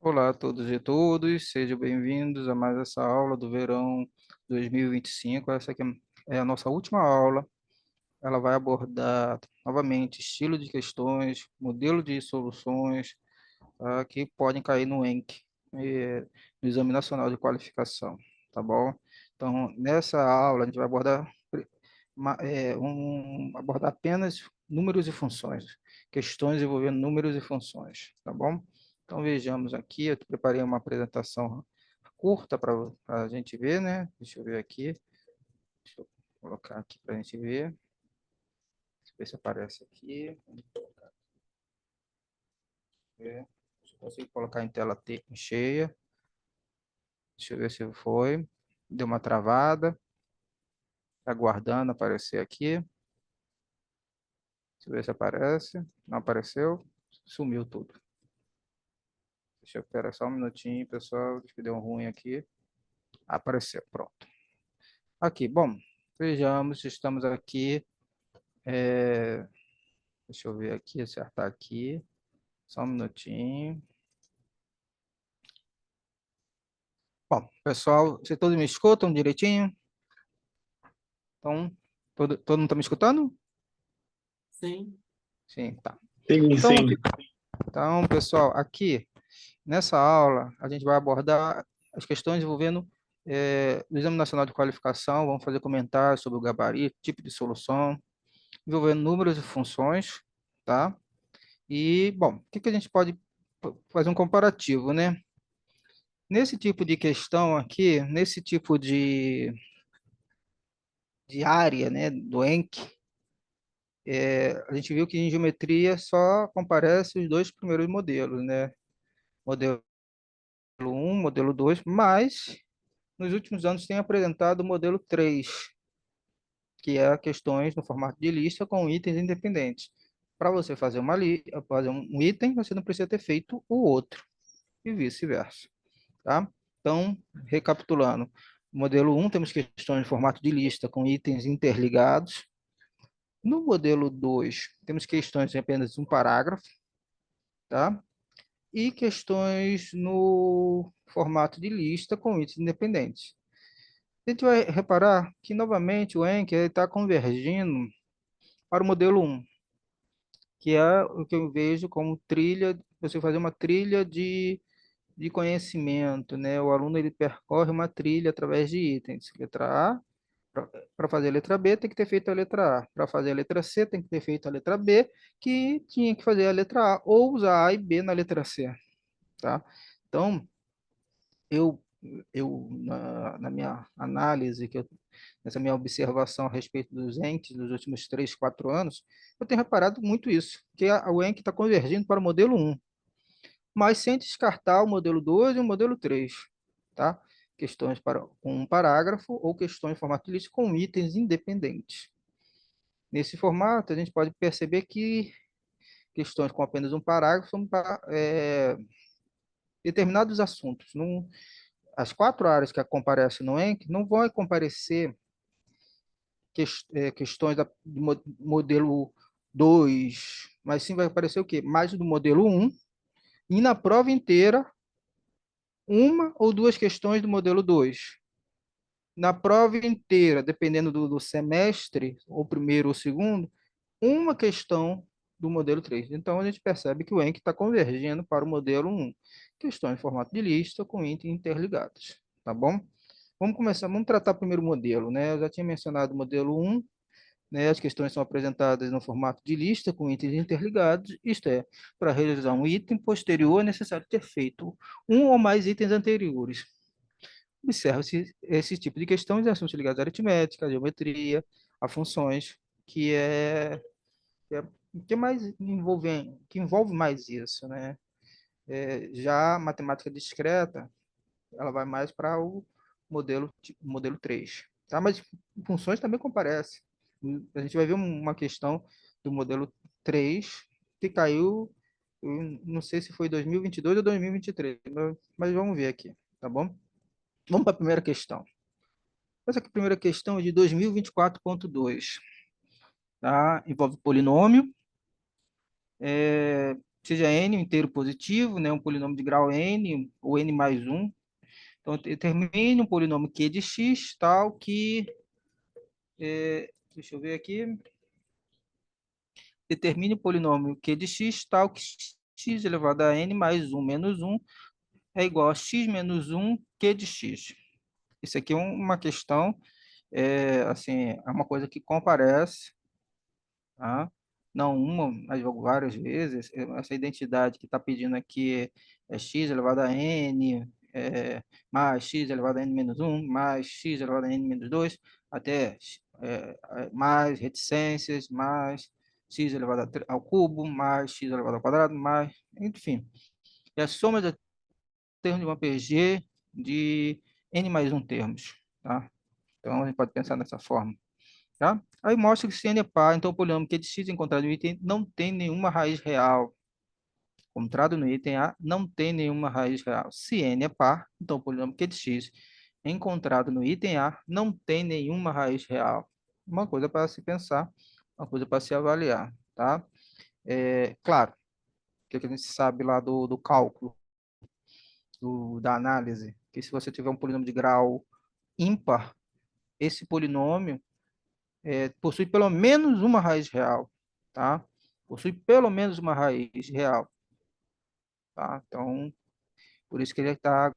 Olá a todos e todas, sejam bem-vindos a mais essa aula do verão 2025. Essa aqui é a nossa última aula. Ela vai abordar novamente estilo de questões, modelo de soluções, tá, que podem cair no ENC, no Exame Nacional de Qualificação, tá bom? Então, nessa aula, a gente vai abordar, abordar apenas números e funções, questões envolvendo números e funções, tá bom? Então, vejamos aqui, eu preparei uma apresentação curta para a gente ver, né? Deixa eu ver aqui, deixa eu colocar aqui para a gente ver, deixa eu ver se aparece aqui. Ver se eu consigo colocar em tela cheia. Deixa eu ver se foi. Deu uma travada. Tá aguardando aparecer aqui. Deixa eu ver se aparece. Não apareceu. Sumiu tudo. Deixa eu esperar só um minutinho, pessoal. Acho que deu um ruim aqui. Apareceu, pronto. Aqui, bom. Vejamos, estamos aqui. é, Deixa eu ver aqui, acertar aqui. Só um minutinho. Bom, pessoal, vocês todos me escutam direitinho? Então, todo mundo está me escutando? Sim. Sim, tá. Sim, Então, sim. pessoal, aqui nessa aula a gente vai abordar as questões envolvendo o Exame Nacional de Qualificação, vamos fazer comentários sobre o gabarito, tipo de solução, envolvendo números e funções, tá? E, bom, o que que a gente pode fazer um comparativo, né? Nesse tipo de questão aqui, nesse tipo de área, né, do ENC, a gente viu que em geometria só comparece os dois primeiros modelos, né? Modelo um, modelo 2, mas nos últimos anos tem apresentado o modelo 3, que é questões no formato de lista com itens independentes. Para você fazer fazer um item, você não precisa ter feito o outro, e vice-versa, tá? Então, recapitulando, no modelo um temos questões de formato de lista com itens interligados. No modelo 2 temos questões em apenas um parágrafo, tá? E questões no formato de lista com itens independentes. A gente vai reparar que, novamente, o Enk está convergindo para o modelo um, que é o que eu vejo como trilha, você fazer uma trilha de conhecimento, né? O aluno ele percorre uma trilha através de itens. Letra A, para fazer a letra B, tem que ter feito a letra A. Para fazer a letra C, tem que ter feito a letra B, que tinha que fazer a letra A, ou usar A e B na letra C, tá? Então, eu, na minha análise, nessa minha observação a respeito dos entes dos últimos 3, 4 anos, eu tenho reparado muito isso, que o ENC está convergindo para o modelo um, mas sem descartar o modelo 2 e o modelo 3, tá? Questões com um parágrafo ou questões em formato de lista com itens independentes. Nesse formato, a gente pode perceber que questões com apenas um parágrafo são para determinados assuntos. Não, as 4 áreas que comparecem no ENC não vão comparecer questões do modelo 2, mas sim vai aparecer o quê? Mais do modelo um, e na prova inteira, uma ou duas questões do modelo 2. Na prova inteira, dependendo do semestre, ou primeiro ou segundo, uma questão do modelo 3. Então, a gente percebe que o ENC está convergindo para o modelo um, questões em formato de lista com itens interligados, tá bom? Vamos começar, vamos tratar primeiro o modelo, né? Eu já tinha mencionado o modelo um, né? As questões são apresentadas no formato de lista com itens interligados, isto é, para realizar um item posterior é necessário ter feito um ou mais itens anteriores. Observa-se esse tipo de questões em assuntos ligados à aritmética, à geometria, a funções, que é que mais que envolve mais isso, né? Já a matemática discreta, ela vai mais para o modelo 3, tá? Mas funções também comparecem. A gente vai ver uma questão do modelo 3 que caiu, eu não sei se foi 2022 ou 2023, mas vamos ver aqui, tá bom? Vamos para a primeira questão. Essa aqui, a primeira questão é de 2024.2, tá? Envolve polinômio. seja n um inteiro positivo, né, um polinômio de grau n, ou n mais um. Então, determine um polinômio q de x, tal que... deixa eu ver aqui. Determine o polinômio q de x, tal que x elevado a n mais 1 menos 1 é igual a x menos 1 q de x. Isso aqui é uma questão, assim, é uma coisa que comparece, tá? Não uma, mas várias vezes. Essa identidade que está pedindo aqui é x elevado a n, mais x elevado a n menos 1, mais x elevado a n menos 2, até mais reticências, mais x elevado ao cubo, mais x elevado ao quadrado, mais, enfim. É a soma de termos de uma PG de n mais 1 termos, tá? Então, a gente pode pensar dessa forma. Tá? Aí mostra que se n é par, então o polinômio q de x encontrado no item não tem nenhuma raiz real. Encontrado no item A não tem nenhuma raiz real. Se n é par, então o polinômio q de x encontrado no item A não tem nenhuma raiz real. Uma coisa para se pensar, uma coisa para se avaliar, tá? Claro, o que a gente sabe lá do cálculo, da análise, que se você tiver um polinômio de grau ímpar, esse polinômio possui pelo menos uma raiz real, tá? Possui pelo menos uma raiz real, tá? Então, por isso que ele está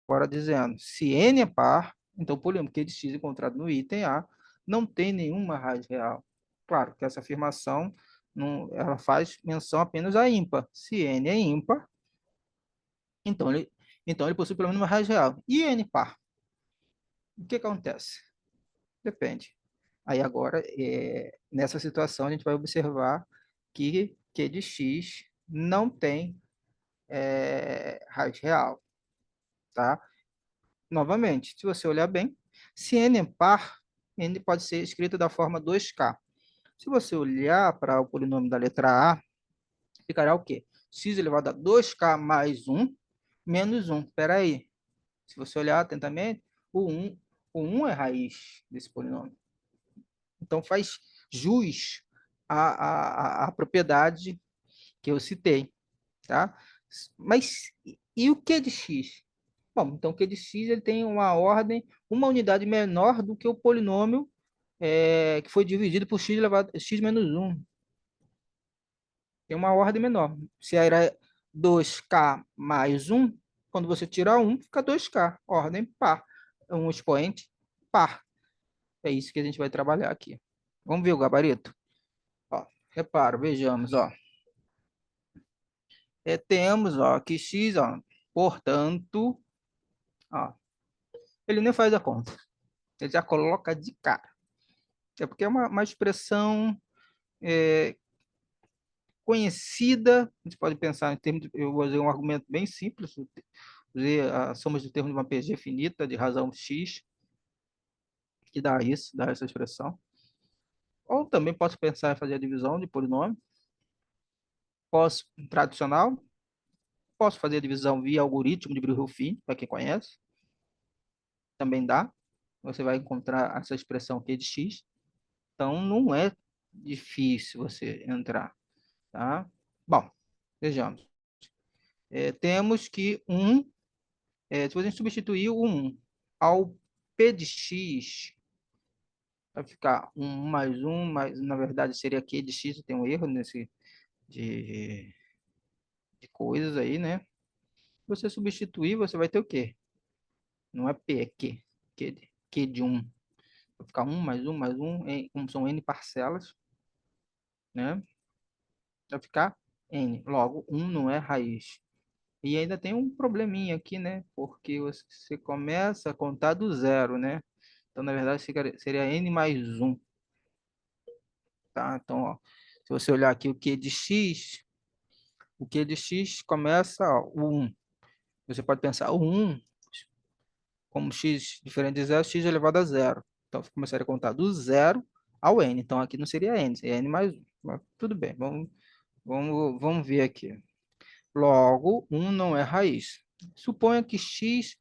agora dizendo, se n é par, então o polinômio q de x encontrado no item A não tem nenhuma raiz real. Claro que essa afirmação não, ela faz menção apenas a ímpar. Se n é ímpar, então ele possui pelo menos uma raiz real. E n par? O que acontece? Depende. Aí agora, nessa situação, a gente vai observar que q de x não tem raiz real, tá? Novamente, se você olhar bem, se n é par, n pode ser escrito da forma 2k. Se você olhar para o polinômio da letra A, ficará o quê? X elevado a 2k mais 1 menos 1. Espera aí. Se você olhar atentamente, o 1 é raiz desse polinômio. Então, faz jus à propriedade que eu citei, tá? Mas e o Q de x? Bom, então o Q de x ele tem uma ordem, uma unidade menor do que o polinômio que foi dividido por x elevado a x menos 1. Tem uma ordem menor. Se era 2k mais 1, quando você tira 1, fica 2k, ordem par. Um expoente par. É isso que a gente vai trabalhar aqui. Vamos ver o gabarito? Ó, repara, vejamos, ó. Temos, ó, que x, ó, portanto, ó, ele nem faz a conta. Ele já coloca de cara. É porque é uma expressão conhecida. A gente pode pensar em termos, eu usei um argumento bem simples, usei a soma de termos de uma PG finita de razão x, que dá isso, dá essa expressão. Ou também posso pensar em fazer a divisão de polinômio. Posso, tradicional, posso fazer a divisão via algoritmo de Brillouin, para quem conhece. Também dá. Você vai encontrar essa expressão Q de x. Então, não é difícil você entrar, tá? Bom, vejamos. Temos que se você substituir o 1 ao P de x, vai ficar 1 mais 1, mas na verdade seria Q de x, tem um erro nesse de, de coisas aí, né? Se você substituir, você vai ter o quê? Não é P, é Q. Q de 1. Vai ficar 1 mais 1 mais 1, como são N parcelas, né? Vai ficar N. Logo, 1 não é raiz. E ainda tem um probleminha aqui, né? Porque você começa a contar do zero, né? Então, na verdade, seria N mais 1, tá? Então, ó, se você olhar aqui o Q de x começa, ó, o 1. Você pode pensar o 1 como x diferente de zero, x elevado a zero. Então, começaria a contar do zero ao n. Então, aqui não seria n, seria n mais 1. Mas, tudo bem, vamos ver aqui. Logo, 1 não é raiz. Suponha que x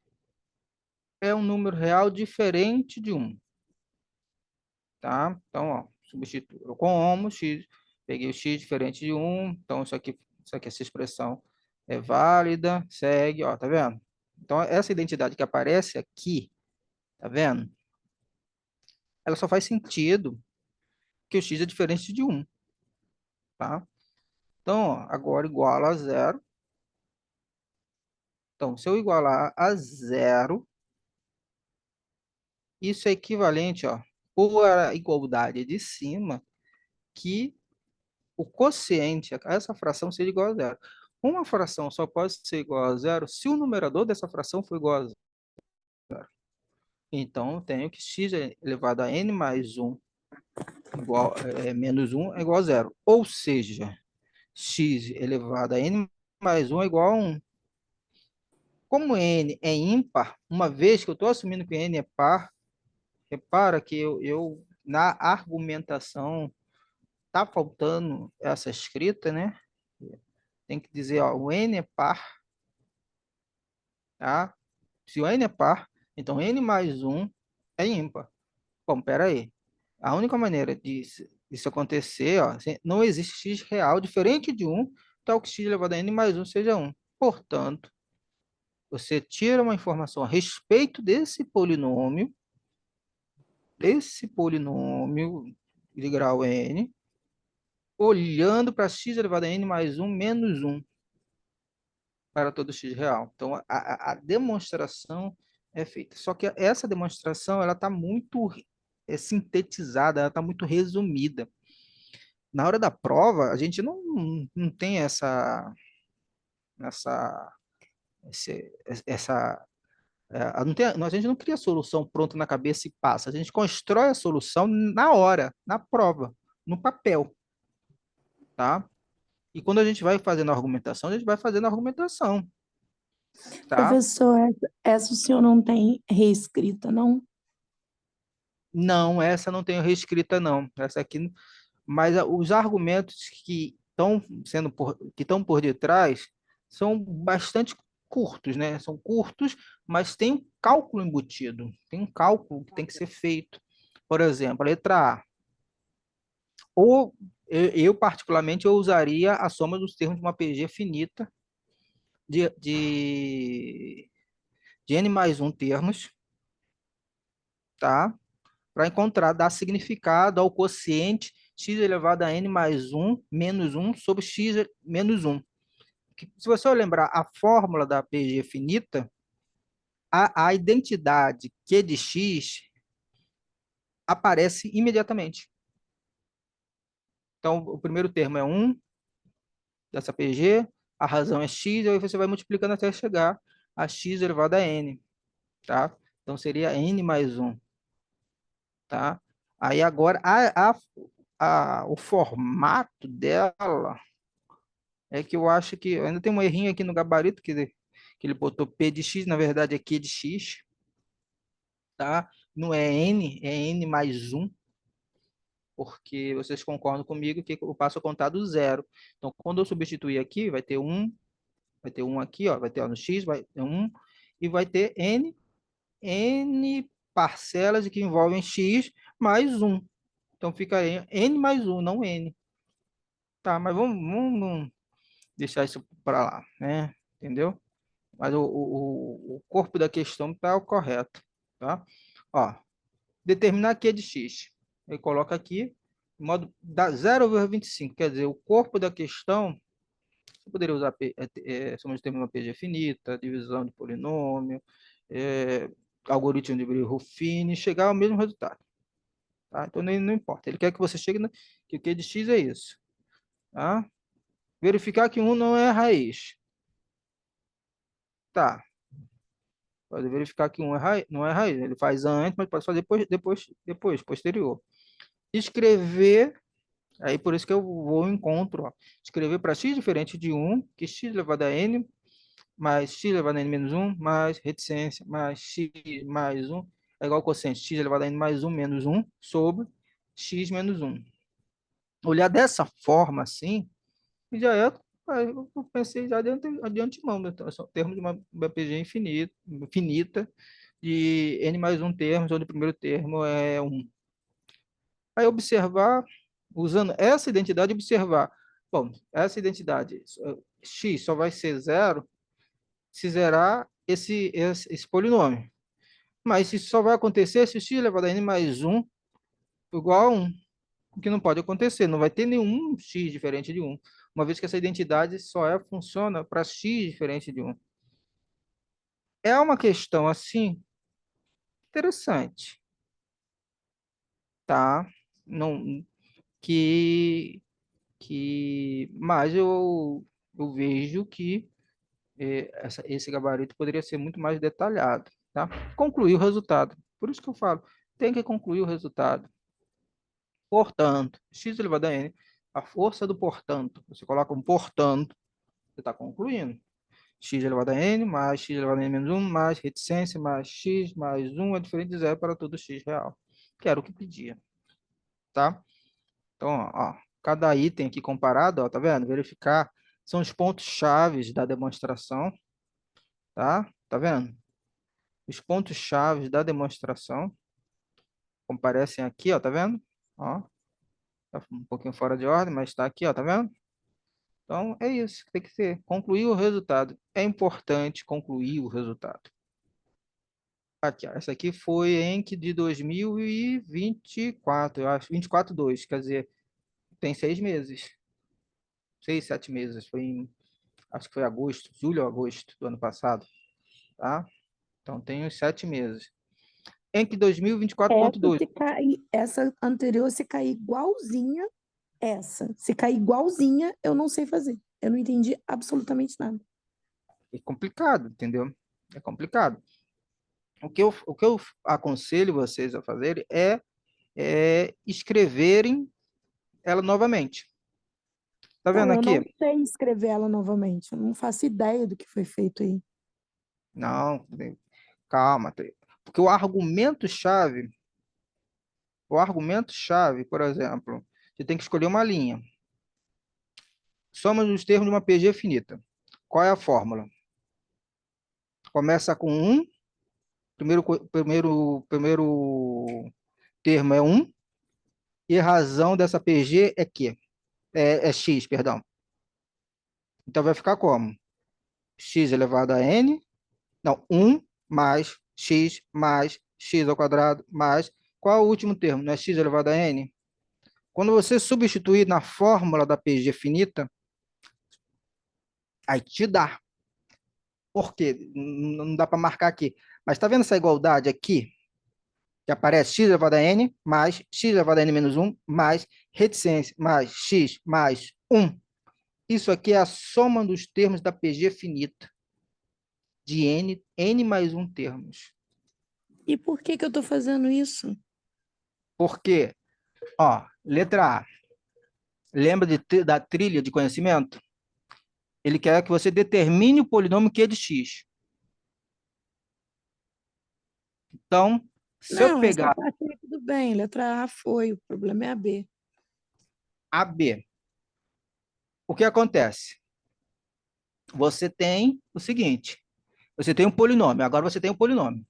é um número real diferente de 1. Tá? Então, ó, substituo como x, peguei o x diferente de 1, então isso aqui Isso aqui, essa expressão é válida, segue, ó, tá vendo? Então, essa identidade que aparece aqui, tá vendo? Ela só faz sentido que o x é diferente de um, tá? Então, ó, agora iguala a zero. Então, se eu igualar a zero, isso é equivalente, ó, por a igualdade de cima, que o quociente, essa fração seja igual a zero. Uma fração só pode ser igual a zero se o numerador dessa fração for igual a zero. Então, eu tenho que x elevado a n mais 1 igual, menos 1 é igual a zero. Ou seja, x elevado a n mais 1 é igual a 1. Como n é ímpar, uma vez que eu estou assumindo que n é par, repara que na argumentação está faltando essa escrita, né? Tem que dizer, ó, o n é par, tá? Se o n é par, então n mais 1 é ímpar. Bom, pera aí. A única maneira disso acontecer, ó, não existe x real diferente de 1, tal que x elevado a n mais 1 seja 1. Portanto, você tira uma informação a respeito desse polinômio de grau n, olhando para x elevado a n mais 1 menos 1 para todo x real. Então, a demonstração é feita. Só que essa demonstração ela está muito sintetizada, ela está muito resumida. Na hora da prova, a gente não tem essa, essa não tem, a gente não cria a solução pronta na cabeça e passa. A gente constrói a solução na hora, na prova, no papel, tá? E quando a gente vai fazendo a argumentação, a gente vai fazendo a argumentação, tá? Professor, essa o senhor não tem reescrita, não? Não, essa não tenho reescrita, não. Essa aqui, mas os argumentos que estão por detrás são bastante curtos, né? São curtos, mas tem um cálculo embutido, tem um cálculo que tem que ser feito. Por exemplo, a letra A. Ou particularmente, eu usaria a soma dos termos de uma PG finita de n mais um termos, tá? Para encontrar, dar significado ao quociente x elevado a n mais 1 menos 1 sobre x menos 1. Se você lembrar a fórmula da PG finita, a identidade Q de x aparece imediatamente. Então, o primeiro termo é 1 dessa PG, a razão é x, e aí você vai multiplicando até chegar a x elevado a n, tá? Então, seria n mais 1, tá? Aí, agora, o formato dela é que eu acho que ainda tem um errinho aqui no gabarito que ele botou P de x, na verdade é Q de x, tá? Não é N, é N mais 1, porque vocês concordam comigo que eu passo a contar do zero. Então, quando eu substituir aqui, vai ter um aqui, ó, vai ter no x, vai ter 1, e vai ter N parcelas que envolvem x mais 1. Então, fica N mais 1, não N. Tá, mas vamos deixar isso para lá, né? Entendeu? Mas o corpo da questão está o correto, tá? Ó, determinar Q de x. Ele coloca aqui, modo da 0,25, quer dizer, o corpo da questão, eu poderia usar somos de uma PG finita, divisão de polinômio, é, algoritmo de Brillouin-Ruffini, chegar ao mesmo resultado, tá? Então, nem, não importa. Ele quer que você chegue que o Q de x é isso, tá? Verificar que um não é raiz. Tá, pode verificar que um não é raiz. Ele faz antes, mas pode fazer depois, posterior. Escrever, aí por isso que eu vou ao encontro, ó. Escrever para x diferente de 1, que x elevado a n, mais x elevado a n menos 1, mais reticência, mais x mais 1, é igual ao quociente x elevado a n mais 1 menos 1, sobre x menos 1. Olhar dessa forma, assim, já é, eu pensei já de antemão, né? Então, são termos de uma BPG finita, de n mais um termos, onde o primeiro termo é 1. Aí observar, usando essa identidade, observar Bom, essa identidade x só vai ser zero se zerar esse polinômio. Mas isso só vai acontecer se x elevado a n mais 1 igual a 1. O que não pode acontecer, não vai ter nenhum x diferente de 1, uma vez que essa identidade funciona para x diferente de 1. É uma questão, assim, interessante, tá? Não, mas eu vejo que esse gabarito poderia ser muito mais detalhado, tá? Concluir o resultado. Por isso que eu falo, tem que concluir o resultado. Portanto, x elevado a n, a força do portanto, você coloca um portanto, você está concluindo. X elevado a n mais x elevado a n menos 1 mais reticência mais x mais 1 é diferente de zero para todo x real. Que era o que pedia, tá? Então, ó, cada item aqui comparado, ó, tá vendo? Verificar são os pontos chaves da demonstração, tá? Tá vendo? Os pontos chaves da demonstração comparecem aqui, ó, tá vendo? Ó, tá um pouquinho fora de ordem, mas está aqui, ó, tá vendo? Então, é isso que tem que ser. Concluir o resultado. É importante concluir o resultado. Aqui, ó, essa aqui foi ENC de 2024, eu acho. 24/2, quer dizer, tem 6 meses. 6, 7 meses. Acho que foi agosto, julho ou agosto do ano passado, tá? Então, tem os 7 meses. ENC Essa, 2024.2. se cair, essa anterior, se cair igualzinha, essa. Se cair igualzinha, eu não sei fazer. Eu não entendi absolutamente nada. É complicado, entendeu? É complicado. O que eu aconselho vocês a fazerem é escreverem ela novamente. Tá vendo Então, eu aqui? não sei escrever ela novamente. Eu não faço ideia do que foi feito aí. Não, calma. Porque o argumento-chave, por exemplo, você tem que escolher uma linha. Soma dos termos de uma PG finita. Qual é a fórmula? Começa com 1, primeiro termo é 1, e a razão dessa PG é Q. É x, perdão. Então vai ficar como? X elevado a n, não, 1 mais x ao quadrado mais, qual é o último termo? Não é x elevado a n? Quando você substituir na fórmula da PG finita, aí te dá. Por quê? Não dá para marcar aqui. Mas está vendo essa igualdade aqui? Que aparece x elevado a n mais x elevado a n menos 1 mais reticência mais x mais 1. Isso aqui é a soma dos termos da PG finita. De n mais 1 termos. E por que que eu estou fazendo isso? Por quê? Ó, letra A. Lembra da trilha de conhecimento? Ele quer que você determine o polinômio Q de x. Então, se eu Não, essa pegar parte aí tudo bem. Letra A foi, o problema é a B. AB, o que acontece? Você tem o seguinte, você tem um polinômio, agora você tem um polinômio,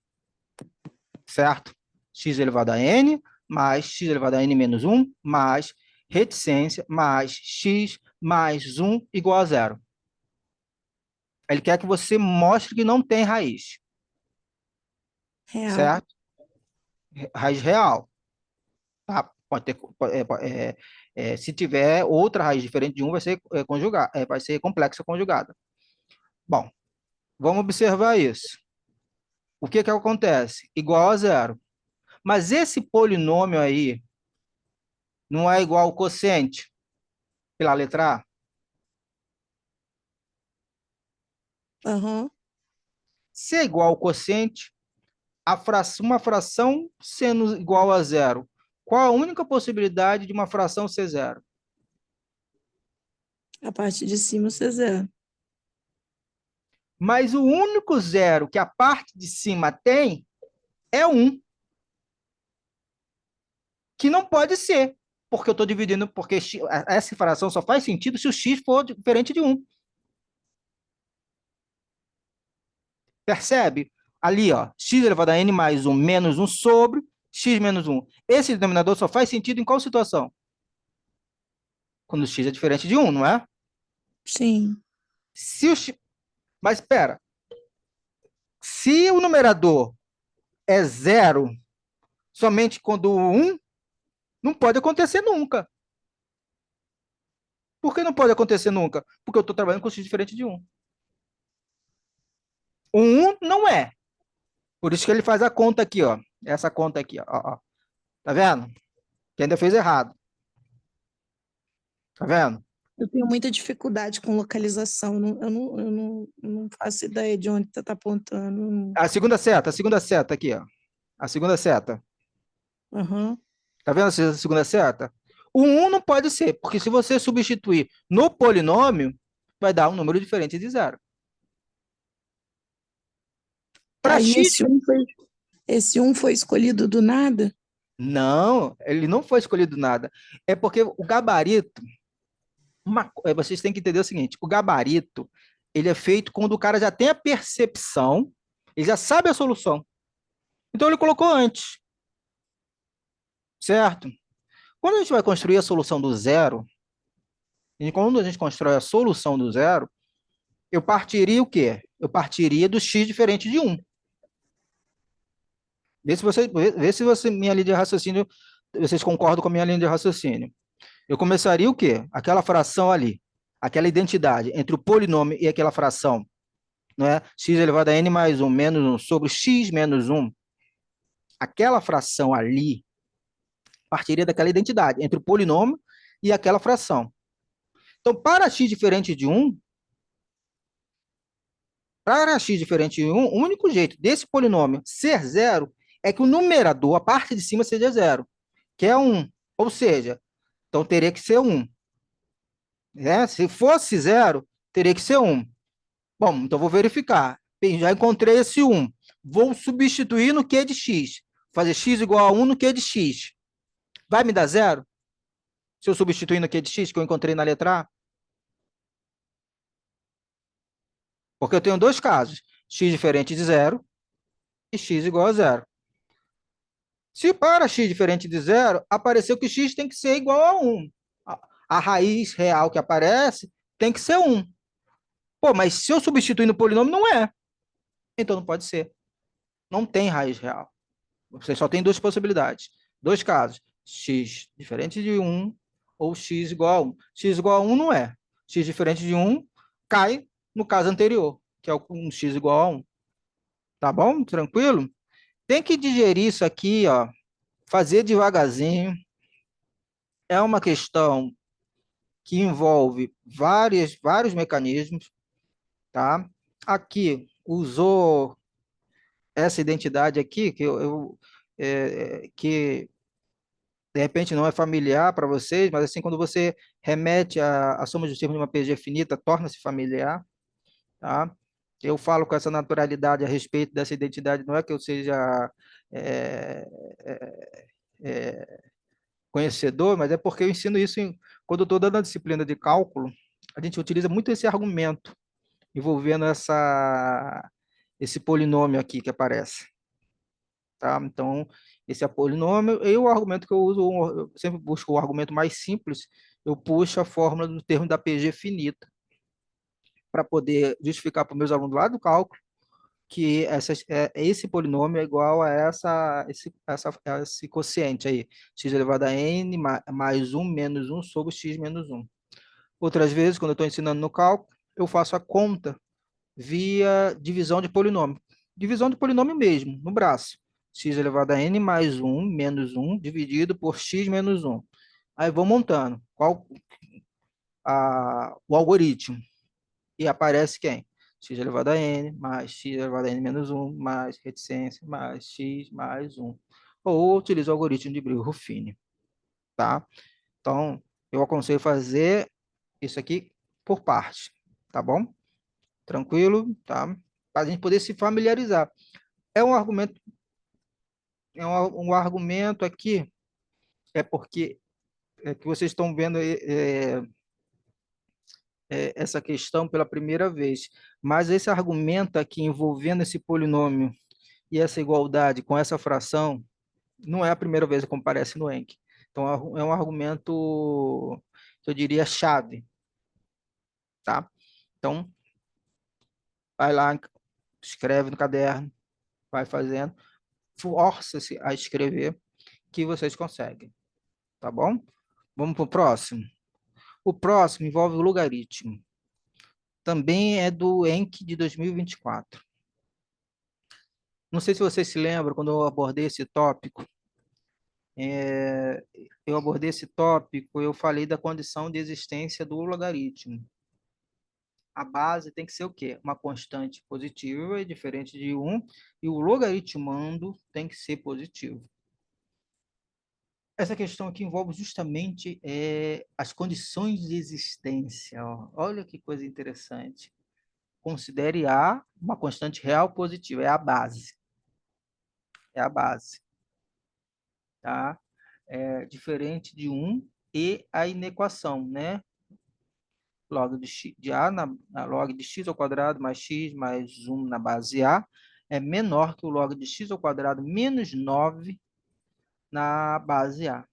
certo? X elevado a n, mais x elevado a n menos 1, mais reticência, mais x, mais 1 igual a zero. Ele quer que você mostre que não tem raiz, Real. certo? Raiz real, tá? Pode ter, se tiver outra raiz diferente de 1, vai ser vai ser complexa conjugada. Bom, vamos observar isso. O que que acontece? Igual a zero. Mas esse polinômio aí não é igual ao quociente pela letra A? Aham. Se é igual ao quociente, uma fração sendo igual a zero, qual a única possibilidade de uma fração ser zero? A parte de cima, você zero. Mas o único zero que a parte de cima tem é 1, que não pode ser, porque eu estou dividindo, porque essa fração só faz sentido se o x for diferente de 1. Percebe? Ali, ó, x elevado a n mais 1 menos 1 sobre x menos 1. Esse denominador só faz sentido em qual situação? quando x é diferente de 1, não é? Sim. Se o x... Mas espera, se o numerador é zero somente quando o 1, não pode acontecer nunca. Por que não pode acontecer nunca? Porque eu estou trabalhando com x diferente de 1. O 1 não é. Por isso que ele faz a conta aqui, ó. Essa conta aqui, ó. Tá vendo? Que ainda fez errado. Tá vendo? Eu tenho muita dificuldade com localização. Eu não faço ideia de onde você está apontando. A segunda seta aqui, ó. A segunda seta. Aham. Tá vendo essa segunda seta? O 1 não pode ser, porque se você substituir no polinômio, vai dar um número diferente de zero. Para Aí x, esse um foi escolhido do nada? não, ele não foi escolhido nada. É porque o gabarito, vocês têm que entender o seguinte, o gabarito, ele é feito quando o cara já tem a percepção, ele já sabe a solução. Então ele colocou antes, certo? Quando a gente vai construir a solução do zero, e quando a gente constrói a solução do zero, eu partiria o quê? Eu partiria do x diferente de 1. Vê se minha linha de raciocínio, vocês concordam com a minha linha de raciocínio. Eu começaria o quê? Aquela fração ali, aquela identidade entre o polinômio e aquela fração, não é? X elevado a n mais 1 menos 1 sobre x menos 1. Aquela fração ali partiria daquela identidade entre o polinômio e aquela fração. Então, para x diferente de 1, o único jeito desse polinômio ser zero é que o numerador, a parte de cima, seja zero, que é 1. Ou seja, então teria que ser 1. Né? Se fosse zero, teria que ser 1. Bom, então vou verificar. Bem, já encontrei esse 1. Vou substituir no Q de x. Fazer x igual a 1 no Q de x. Vai me dar zero? Se eu substituir no Q de x, que eu encontrei na letra A? Porque eu tenho dois casos. X diferente de zero e x igual a zero. Se para x diferente de zero, apareceu que x tem que ser igual a 1. A raiz real que aparece tem que ser 1. Pô, mas se eu substituir no polinômio, não é. Então não pode ser. Não tem raiz real. Você só tem duas possibilidades. Dois casos. X diferente de 1 ou x igual a 1. X igual a 1 não é. X diferente de 1 cai no caso anterior, que é um x igual a 1. Tá bom? Tranquilo? Tem que digerir isso aqui, ó. Fazer devagarzinho. É uma questão que envolve vários mecanismos, tá? Aqui, usou essa identidade aqui, que de repente não é familiar para vocês, mas assim, quando você remete a soma dos termos de uma PG finita, torna-se familiar, tá? Eu falo com essa naturalidade a respeito dessa identidade, não é que eu seja é, é, é, conhecedor, mas é porque eu ensino isso quando eu estou dando a disciplina de cálculo, a gente utiliza muito esse argumento envolvendo esse polinômio aqui que aparece, tá? Então, esse é polinômio, e o argumento que eu uso, eu sempre busco o argumento mais simples, eu puxo a fórmula do termo da PG finita, para poder justificar para os meus alunos lá do cálculo que esse polinômio é igual a esse quociente aí, x elevado a n mais 1 menos 1 sobre x menos 1. Outras vezes, quando eu estou ensinando no cálculo, eu faço a conta via divisão de polinômio. Divisão de polinômio mesmo, no braço. X elevado a n mais 1 menos 1 dividido por x menos 1. Aí vou montando o algoritmo. E aparece quem? X elevado a n mais x elevado a n menos 1 mais reticência mais x mais 1. Ou utilizo o algoritmo de Brillo-Ruffini. Tá? Então, eu aconselho fazer isso aqui por parte. Tá bom? Tranquilo? Tá? Para a gente poder se familiarizar. É um argumento, um argumento aqui, é porque que vocês estão vendo essa questão pela primeira vez. Mas esse argumento aqui envolvendo esse polinômio e essa igualdade com essa fração não é a primeira vez que aparece no ENC. Então, é um argumento que eu diria chave, tá? Então, vai lá, escreve no caderno, vai fazendo, força-se a escrever, que vocês conseguem, tá bom? Vamos para o próximo. O próximo envolve o logaritmo. Também é do ENC de 2024. Não sei se vocês se lembram, quando eu abordei esse tópico, eu falei da condição de existência do logaritmo. A base tem que ser o quê? Uma constante positiva, e diferente de 1, e o logaritmando tem que ser positivo. Essa questão aqui envolve justamente as condições de existência. Ó. Olha que coisa interessante. Considere A uma constante real positiva, é a base. É a base. Tá? Diferente de 1 e a inequação, né? Log de A na log de x ao quadrado mais x mais 1 na base A é menor que o log de x ao quadrado menos 9 na base A.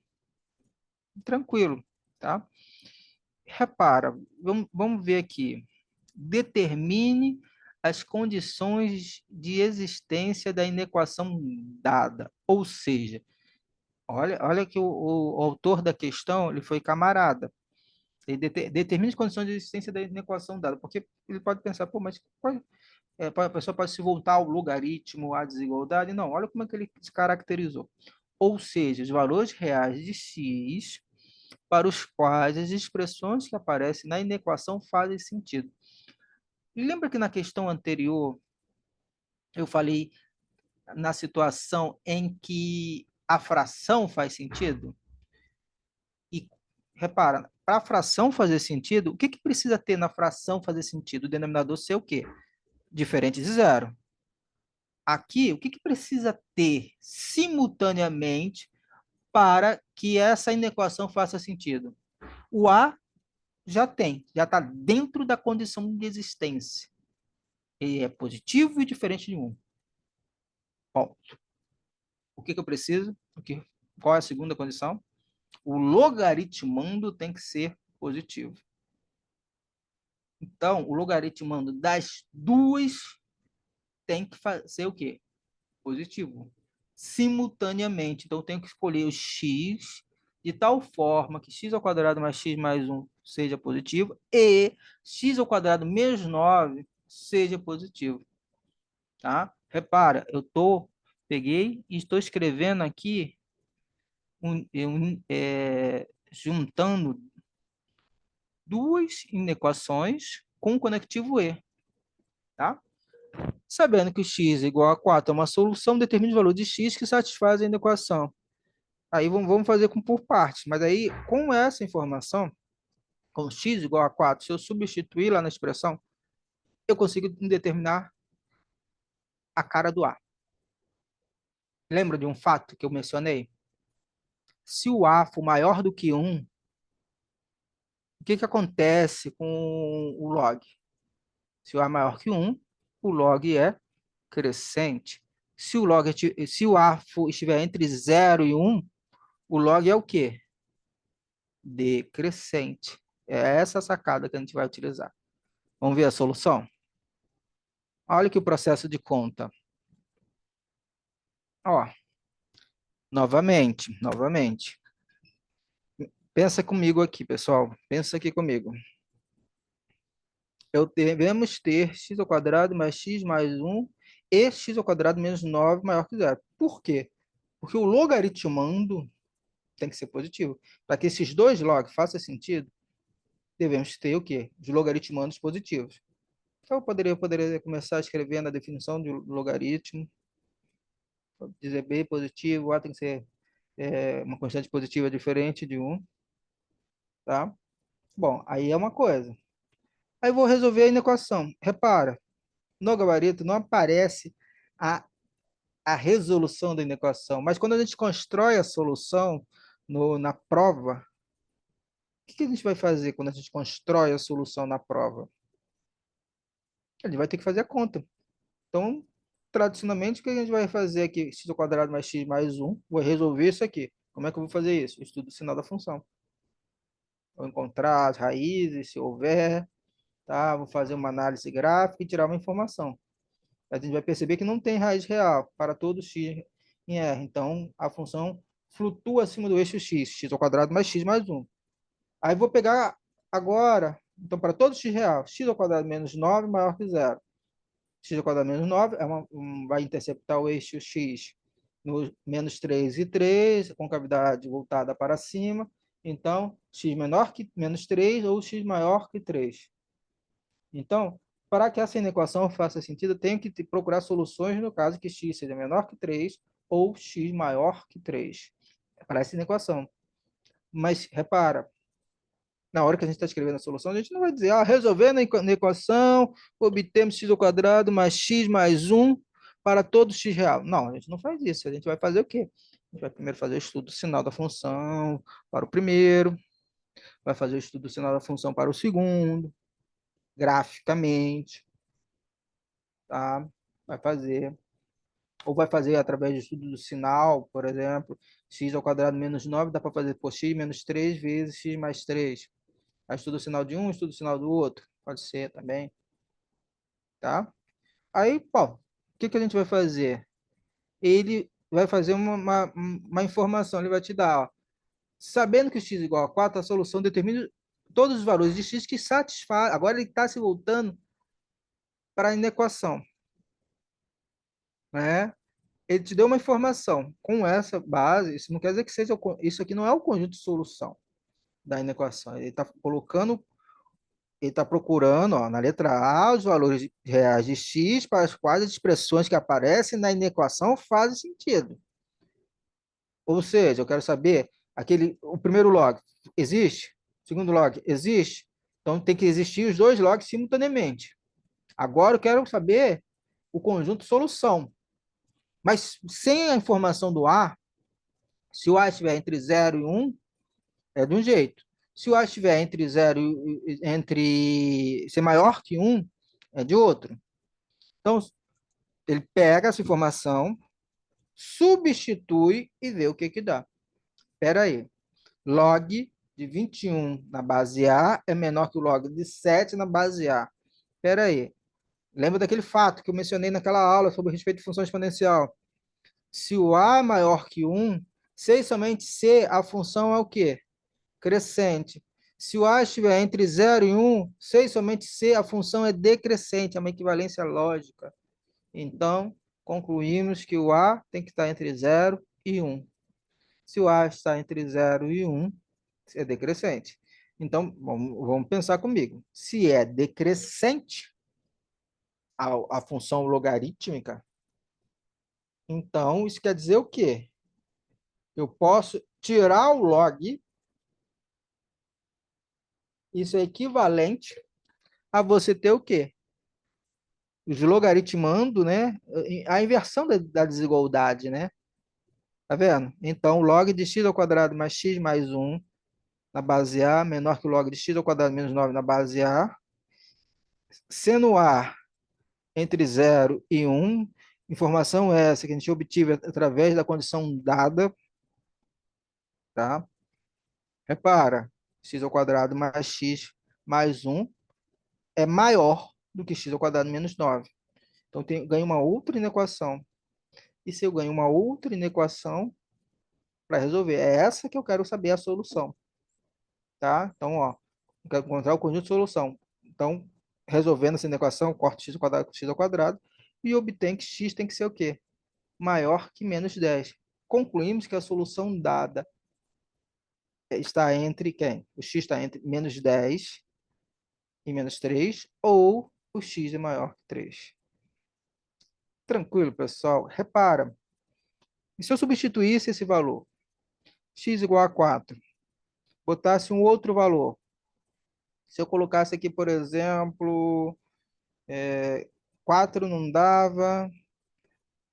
Tranquilo, tá? Repara, vamos ver aqui. Determine as condições de existência da inequação dada. Ou seja, olha que o autor da questão ele foi camarada. Ele determina as condições de existência da inequação dada, porque ele pode pensar, pô, mas a pessoa pode se voltar ao logaritmo, à desigualdade? Não, olha como é que ele se caracterizou. Ou seja, os valores reais de x para os quais as expressões que aparecem na inequação fazem sentido. Lembra que na questão anterior eu falei na situação em que a fração faz sentido? E repara, para a fração fazer sentido, o que precisa ter na fração fazer sentido? O denominador ser o quê? Diferente de zero. Aqui, o que precisa ter simultaneamente para que essa inequação faça sentido? O A já tem, já está dentro da condição de existência. Ele é positivo e diferente de 1. Ponto. O que eu preciso? Qual é a segunda condição? O logaritmando tem que ser positivo. Então, o logaritmando das duas tem que ser o quê? Positivo. Simultaneamente. Então, eu tenho que escolher o x de tal forma que x ao quadrado mais x mais 1 seja positivo e x ao quadrado menos 9 seja positivo. Tá? Repara, peguei e estou escrevendo aqui juntando duas inequações com o conectivo E. Tá? Sabendo que x igual a 4 é uma solução, determine o valor de x que satisfaz a inequação. Aí vamos fazer por partes, mas aí com essa informação, com x igual a 4, se eu substituir lá na expressão, eu consigo determinar a cara do A. Lembra de um fato que eu mencionei? Se o A for maior do que 1, o que acontece com o log? Se o A é maior que 1, o log é crescente. Se o A estiver entre 0 e 1, o log é o quê? Decrescente. É essa a sacada que a gente vai utilizar. Vamos ver a solução? Olha aqui o processo de conta. Ó, novamente. Pensa comigo aqui, pessoal. Pensa aqui comigo. Devemos ter x ao quadrado mais x mais 1 e x ao quadrado menos 9 maior que zero. Por quê? Porque o logaritmando tem que ser positivo. Para que esses dois log façam sentido, devemos ter o quê? Os logaritmandos positivos. Então, eu poderia começar escrevendo a definição de logaritmo, dizer B positivo, A tem que ser uma constante positiva diferente de 1, tá? Bom, aí é uma coisa. Aí eu vou resolver a inequação. Repara, no gabarito não aparece a, a resolução da inequação, mas quando a gente constrói a solução na prova, o que a gente vai fazer quando a gente constrói a solução na prova? A gente vai ter que fazer a conta. Então, tradicionalmente, o que a gente vai fazer aqui? X ao quadrado mais x mais 1. Vou resolver isso aqui. Como é que eu vou fazer isso? Eu estudo o sinal da função. Vou encontrar as raízes, se houver, tá? Vou fazer uma análise gráfica e tirar uma informação. A gente vai perceber que não tem raiz real para todo x em R. Então, a função flutua acima do eixo x ao quadrado mais x mais 1. Aí vou pegar agora, então, para todo x real, x ao quadrado menos 9 maior que zero. X ao quadrado menos 9 vai interceptar o eixo x no menos 3 e 3, concavidade voltada para cima. Então, x menor que menos 3 ou x maior que 3. Então, para que essa inequação faça sentido, eu tenho que procurar soluções no caso que x seja menor que 3 ou x maior que 3 para essa inequação. Mas, repara, na hora que a gente está escrevendo a solução, a gente não vai dizer, resolvendo a equação, obtemos x ao quadrado mais x mais 1 para todo x real. Não, a gente não faz isso. A gente vai fazer o quê? A gente vai primeiro fazer o estudo do sinal da função para o primeiro, vai fazer o estudo do sinal da função para o segundo, graficamente, tá? Vai fazer. Ou vai fazer através do estudo do sinal, por exemplo, x ao quadrado menos 9, dá para fazer por x menos 3 vezes x mais 3. Aí estuda o sinal de um, estuda o sinal do outro. Pode ser também, tá? Aí, pô, o que que a gente vai fazer? Ele vai fazer uma informação, ele vai te dar, ó, sabendo que x é igual a 4, a solução determina todos os valores de x que satisfazem. Agora ele está se voltando para a inequação, né? Ele te deu uma informação. Com essa base, isso não quer dizer que seja isso aqui não é o conjunto de solução da inequação. Ele está colocando, ele está procurando, ó, na letra A, os valores reais de x para as quais as expressões que aparecem na inequação fazem sentido. Ou seja, eu quero saber o primeiro log existe, o segundo log existe, então tem que existir os dois logs simultaneamente. Agora eu quero saber o conjunto solução. Mas sem a informação do A, se o A estiver entre 0 e 1, é de um jeito. Se o A estiver entre 0 entre ser maior que 1, é de outro. Então, ele pega essa informação, substitui e vê o que que dá. Espera aí. Log de 21 na base A é menor que o log de 7 na base A. Espera aí. Lembra daquele fato que eu mencionei naquela aula sobre respeito de função exponencial? Se o A é maior que 1, se e somente se a função é o quê? Crescente. Se o A estiver entre 0 e 1, se e somente se a função é decrescente, é uma equivalência lógica. Então, concluímos que o A tem que estar entre 0 e 1. Se o A está entre 0 e 1, é decrescente. Então, vamos pensar comigo. Se é decrescente a função logarítmica, então isso quer dizer o quê? Eu posso tirar o log, isso é equivalente a você ter o quê? Os logaritmando, né? A inversão da desigualdade, né? Tá vendo? Então, log de x ao quadrado mais x mais 1 na base A, menor que o log de x ao quadrado menos 9 na base A, sendo A entre 0 e 1, informação essa que a gente obtive através da condição dada, tá? Repara, x ao quadrado mais x mais 1 é maior do que x ao quadrado menos 9. Então, ganho uma outra inequação. E se eu ganho uma outra inequação para resolver? É essa que eu quero saber a solução, tá? Então, ó, eu quero encontrar o conjunto de solução. Então, resolvendo essa inequação, corto x ao quadrado com x ao quadrado e obtenho que x tem que ser o quê? Maior que menos 10. Concluímos que a solução dada está entre quem? O x está entre menos 10 e menos 3, ou o x é maior que 3. Tranquilo, pessoal? Repara, e se eu substituísse esse valor, x igual a 4, botasse um outro valor, se eu colocasse aqui, por exemplo, 4 não dava,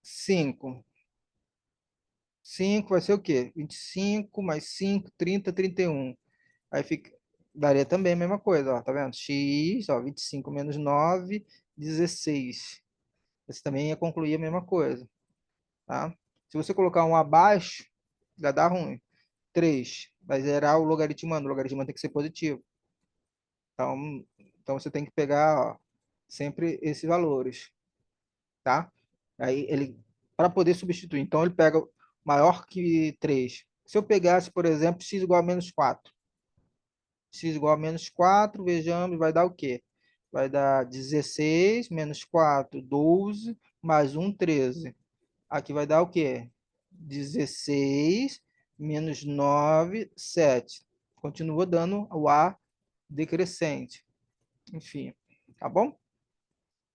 5. 5 vai ser o quê? 25 mais 5, 30, 31. Aí daria também a mesma coisa, ó, tá vendo? X, ó, 25 menos 9, 16. Esse também ia concluir a mesma coisa, tá? Se você colocar um abaixo, já dá ruim. 3. Vai zerar o logaritmando. O logaritmando tem que ser positivo. Então você tem que pegar, ó, sempre esses valores, tá? Aí ele, para poder substituir, então ele pega maior que 3. Se eu pegasse, por exemplo, x igual a menos 4. X igual a menos 4, vejamos, vai dar o quê? Vai dar 16 menos 4, 12, mais 1, 13. Aqui vai dar o quê? 16 menos 9, 7. Continua dando o A decrescente. Enfim, tá bom?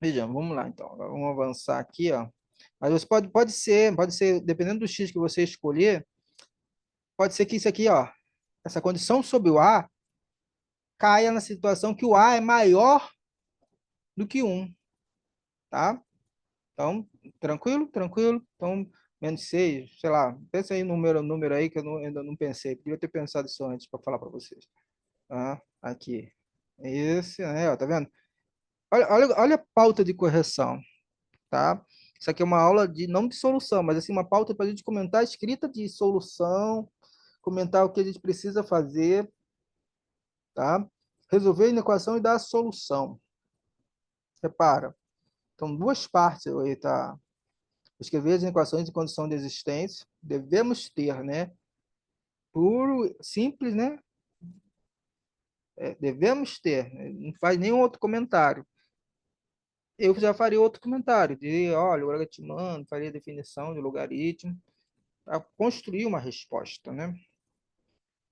Vejamos, vamos lá então. Vamos avançar aqui, ó. Mas você pode ser, dependendo do x que você escolher, pode ser que isso aqui, ó, essa condição sobre o A caia na situação que o A é maior do que 1, tá? Então, tranquilo? Tranquilo? Então, menos 6, sei lá, pensa aí no número aí que eu ainda não pensei. Podia ter pensado isso antes para falar para vocês. Tá? Aqui. Esse, né? Ó, tá vendo? Olha a pauta de correção, tá? Isso aqui é uma aula de, não de solução, mas assim, uma pauta para a gente comentar a escrita de solução, comentar o que a gente precisa fazer, tá? Resolver a equação e dar a solução. Repara, então duas partes aí, tá? Escrever as equações de condição de existência, devemos ter, né? Puro, simples, né? Devemos ter, né? Não faz nenhum outro comentário. Eu já faria outro comentário, de, olha, o logaritmando, faria a definição de logaritmo, para construir uma resposta, né?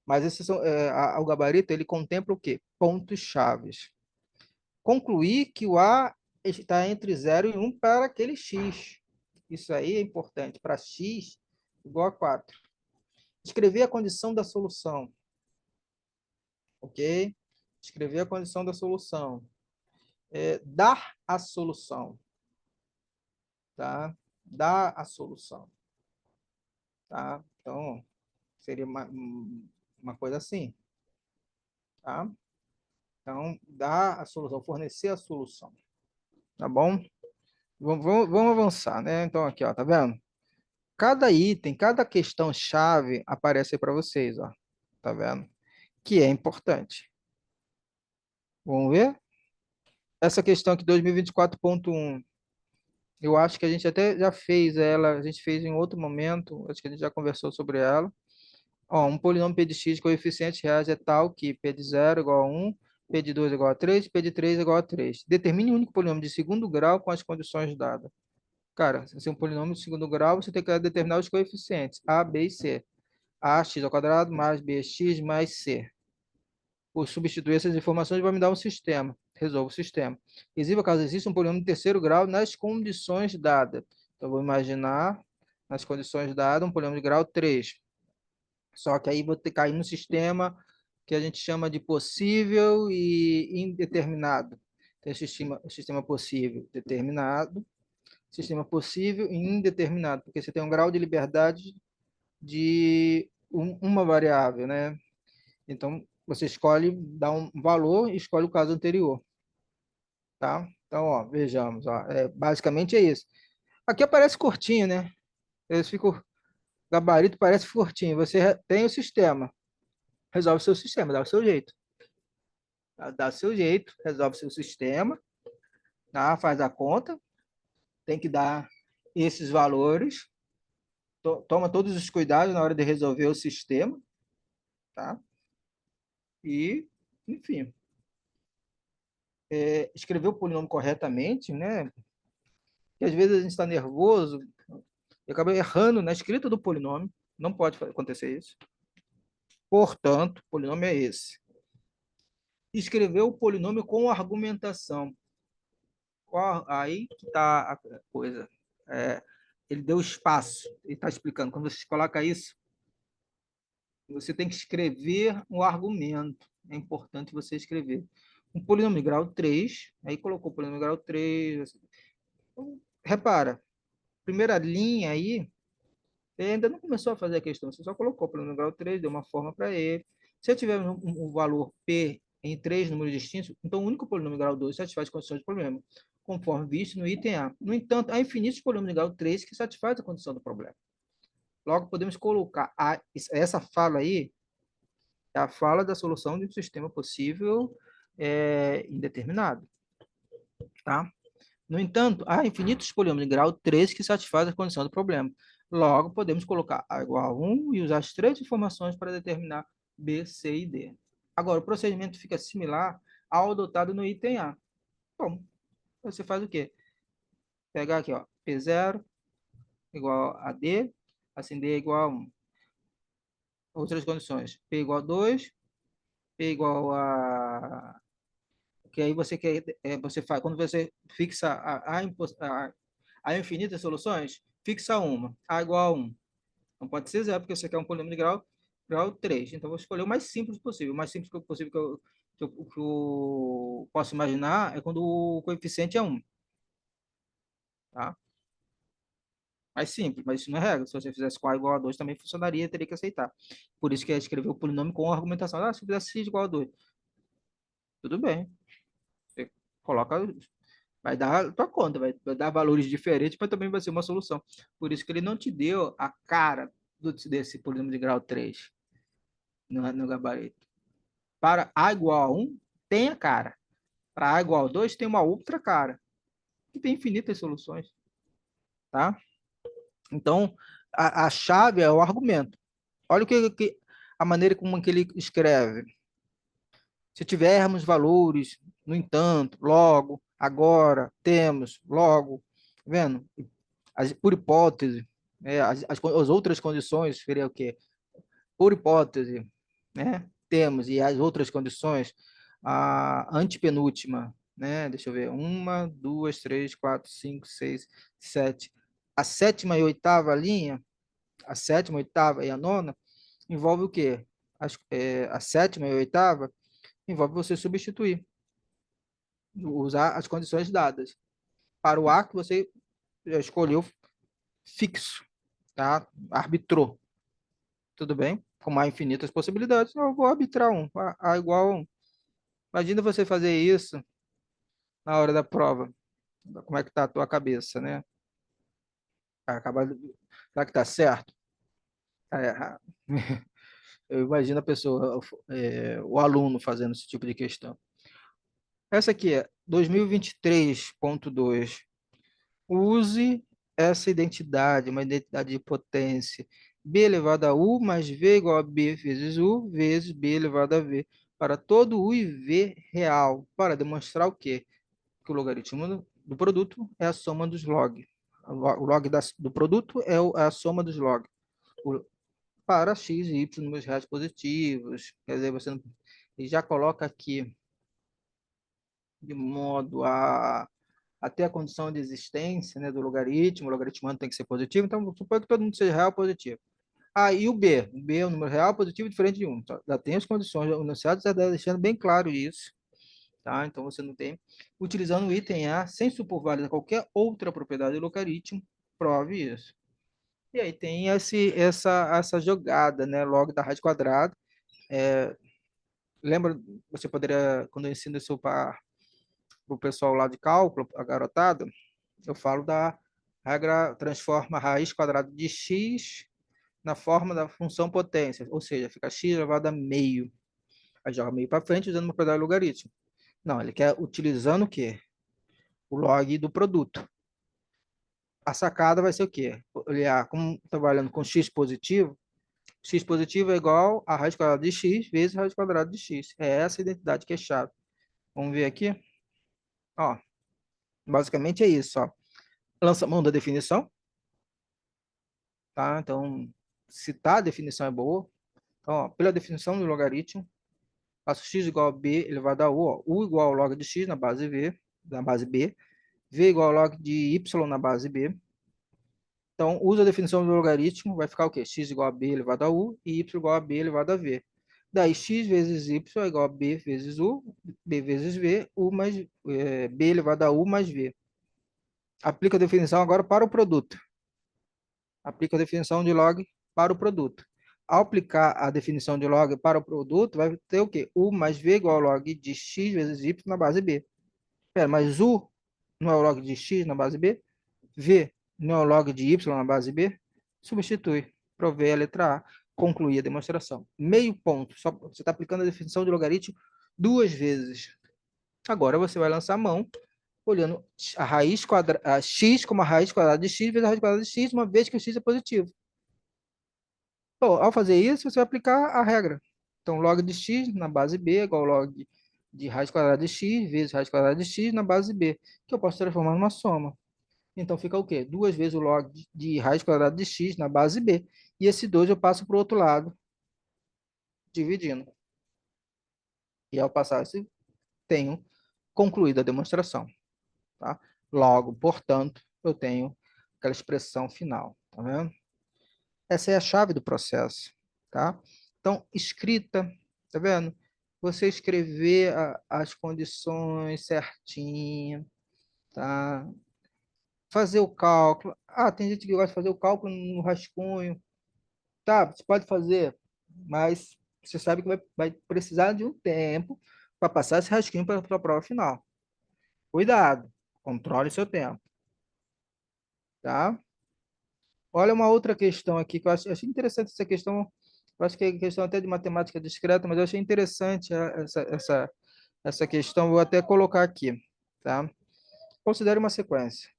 Mas o gabarito, ele contempla o quê? Pontos chaves. Concluir que o A está entre 0 e 1 para aquele x. Isso aí é importante, para x igual a 4. Escrever a condição da solução. Ok? Escrever a condição da solução. Dar a solução. Tá? Dar a solução. Tá? Então, seria uma coisa assim. Tá? Então, dar a solução, fornecer a solução. Tá bom? Vamos avançar, né? Então, aqui, ó, tá vendo? Cada item, cada questão-chave aparece aí para vocês, ó. Tá vendo? Que é importante. Vamos ver? Essa questão aqui, 2024.1. Eu acho que a gente até já fez ela, a gente fez em outro momento, acho que a gente já conversou sobre ela. Ó, um polinômio P de x de coeficientes reais é tal que P de 0 igual a 1, P de 2 igual a 3, P de 3 igual a 3. Determine o único polinômio de segundo grau com as condições dadas. Cara, se é um polinômio de segundo grau, você tem que determinar os coeficientes, A, B e C. Ax ao quadrado mais bx mais c. Por substituir essas informações, vai me dar um sistema. Resolvo o sistema. Exiba caso exista um polinômio de terceiro grau nas condições dadas. Então, vou imaginar, nas condições dadas, um polinômio de grau 3. Só que aí vou ter que cair no sistema que a gente chama de possível e indeterminado. Tem o sistema possível determinado, sistema possível e indeterminado, porque você tem um grau de liberdade de uma variável, né? Então, você escolhe, dá um valor e escolhe o caso anterior, tá? Então, ó, vejamos, ó, basicamente é isso. Aqui aparece curtinho, né? O gabarito parece curtinho. Você tem o sistema, resolve o seu sistema, dá o seu jeito. Dá o seu jeito, resolve o seu sistema, tá? Faz a conta, tem que dar esses valores, toma todos os cuidados na hora de resolver o sistema, tá? E, enfim, escrever o polinômio corretamente, né? Que às vezes a gente está nervoso e acaba errando na escrita do polinômio. Não pode acontecer isso. Portanto, o polinômio é esse. Escrever o polinômio com argumentação. Aí que está a coisa. Ele deu espaço. Ele está explicando. Quando você coloca isso, você tem que escrever um argumento. É importante você escrever. Um polinômio de grau 3, aí colocou o polinômio de grau 3. Então, repara, primeira linha aí, ele ainda não começou a fazer a questão, você só colocou o polinômio de grau 3, deu uma forma para ele. Se eu tiver um valor P em três números distintos, então o único polinômio de grau 2 satisfaz as condições do problema, conforme visto no item A. No entanto, há infinitos polínômios de grau 3 que satisfazem a condição do problema. Logo, podemos colocar essa fala aí, é a fala da solução de um sistema possível indeterminado, tá? No entanto, há infinitos polinomios de grau 3 que satisfazem a condição do problema. Logo, podemos colocar A igual a 1 e usar as três informações para determinar B, C e D. Agora, o procedimento fica similar ao adotado no item A. Bom, você faz o quê? Pegar aqui, ó, P0 igual a D, assim D é igual a 1. Outras condições, P igual a 2, P igual a... Que aí você quer, você faz, quando você fixa a infinitas soluções, fixa uma, A igual a 1. Não pode ser zero, porque você quer um polinômio de grau 3. Então, eu vou escolher o mais simples possível. O mais simples possível que eu posso imaginar é quando o coeficiente é 1. Tá? Mais simples, mas isso não é regra. Se você fizesse com A igual a 2, também funcionaria, teria que aceitar. Por isso que é escrever o polinômio com a argumentação. Se eu fizesse x igual a 2, tudo bem. Você coloca, vai dar a tua conta, vai dar valores diferentes, mas também vai ser uma solução. Por isso que ele não te deu a cara desse polinômio de grau 3 no gabarito. Para A igual a 1, tem a cara. Para A igual a 2, tem uma outra cara. E tem infinitas soluções. Tá? Então, a chave é o argumento. Olha a maneira como que ele escreve. Se tivermos valores, no entanto, logo, agora, temos, logo, tá vendo? Por hipótese, as outras condições seria o quê? Por hipótese, né? Temos, e as outras condições, a antepenúltima, né? Deixa eu ver, 1, 2, 3, 4, 5, 6, 7. A sétima e oitava linha, a sétima, oitava e a nona, envolve o quê? A sétima e a oitava envolve você substituir, usar as condições dadas. Para o A que você escolheu fixo, tá? Arbitrou. Tudo bem? Como há infinitas possibilidades, eu vou arbitrar um. A igual a 1. Imagina você fazer isso na hora da prova. Como é que está a tua cabeça, né? Acaba, será que está certo? Tá errado. Eu imagino a pessoa, o aluno fazendo esse tipo de questão. Essa aqui é 2023.2. Use essa identidade, uma identidade de potência. B elevado a U mais V igual a B vezes U vezes B elevado a V. Para todo U e V real. Para demonstrar o quê? Que o logaritmo do produto é a soma dos log. O log do produto é a soma dos log. Para x e y números reais positivos. Quer dizer, você não, ele já coloca aqui de modo a até a condição de existência, né, do logaritmo, o logaritmando tem que ser positivo, então supõe que todo mundo seja real positivo. Ah, e o B? O B é um número real positivo diferente de 1. Então, já tem as condições, o enunciado está deixando bem claro isso. Tá? Então, você não tem. Utilizando o item A, sem supor válida qualquer outra propriedade do logaritmo, prove isso. E aí tem essa jogada, né? Log da raiz quadrada. Lembra, você poderia, quando eu ensino isso para o pessoal lá de cálculo, a garotada, eu falo da regra transforma a raiz quadrada de x na forma da função potência, ou seja, fica x elevado a meio. Aí joga meio para frente usando uma propriedade logaritmo. Não, ele quer utilizando o quê? O log do produto. A sacada vai ser o quê? Olhar como trabalhando com x positivo é igual a raiz quadrada de x vezes a raiz quadrada de x. É essa identidade que é chave. Vamos ver aqui. Ó, basicamente é isso. Ó. Lança mão da definição. Tá? Então, se tá, a definição é boa. Então, ó, pela definição do logaritmo, faço x igual a b elevado a u. Ó. U igual ao log de x na base v, na base b. V igual ao log de y na base b. Então, usa a definição do logaritmo, vai ficar o quê? X igual a b elevado a u e y igual a b elevado a v. Daí, x vezes y é igual a b vezes u, b vezes v, u mais, b elevado a u mais v. Aplica a definição agora para o produto. Aplica a definição de log para o produto. Ao aplicar a definição de log para o produto, vai ter o quê? U mais v igual ao log de x vezes y na base b. Pera, mas u não é o log de x na base b? V não é o log de y na base b? Substitui. provei a letra A, concluí a demonstração. Meio ponto, só você está aplicando a definição de logaritmo 2 vezes. Agora você vai lançar a mão, olhando a raiz quadrada, a x como a raiz quadrada de x vezes a raiz quadrada de x, uma vez que o x é positivo. Bom, ao fazer isso, você vai aplicar a regra. Então, log de x na base b é igual ao log de raiz quadrada de x vezes raiz quadrada de x na base b, que eu posso transformar numa soma. Então, fica o quê? 2 vezes o log de raiz quadrada de x na base b. E esse 2 eu passo para o outro lado, dividindo. E ao passar esse, tenho concluído a demonstração. Tá? Logo, portanto, eu tenho aquela expressão final. Tá vendo? Essa é a chave do processo. Tá? Então, escrita, tá vendo? Você escrever as condições certinho, tá? Fazer o cálculo. Ah, tem gente que gosta de fazer o cálculo no rascunho. Tá, você pode fazer, mas você sabe que vai precisar de um tempo para passar esse rascunho para a prova final. Cuidado, controle seu tempo, tá? Olha uma outra questão aqui que eu achei interessante essa questão. Eu acho que é questão até de matemática discreta, mas eu achei interessante essa questão. Vou até colocar aqui, tá? Considere uma sequência: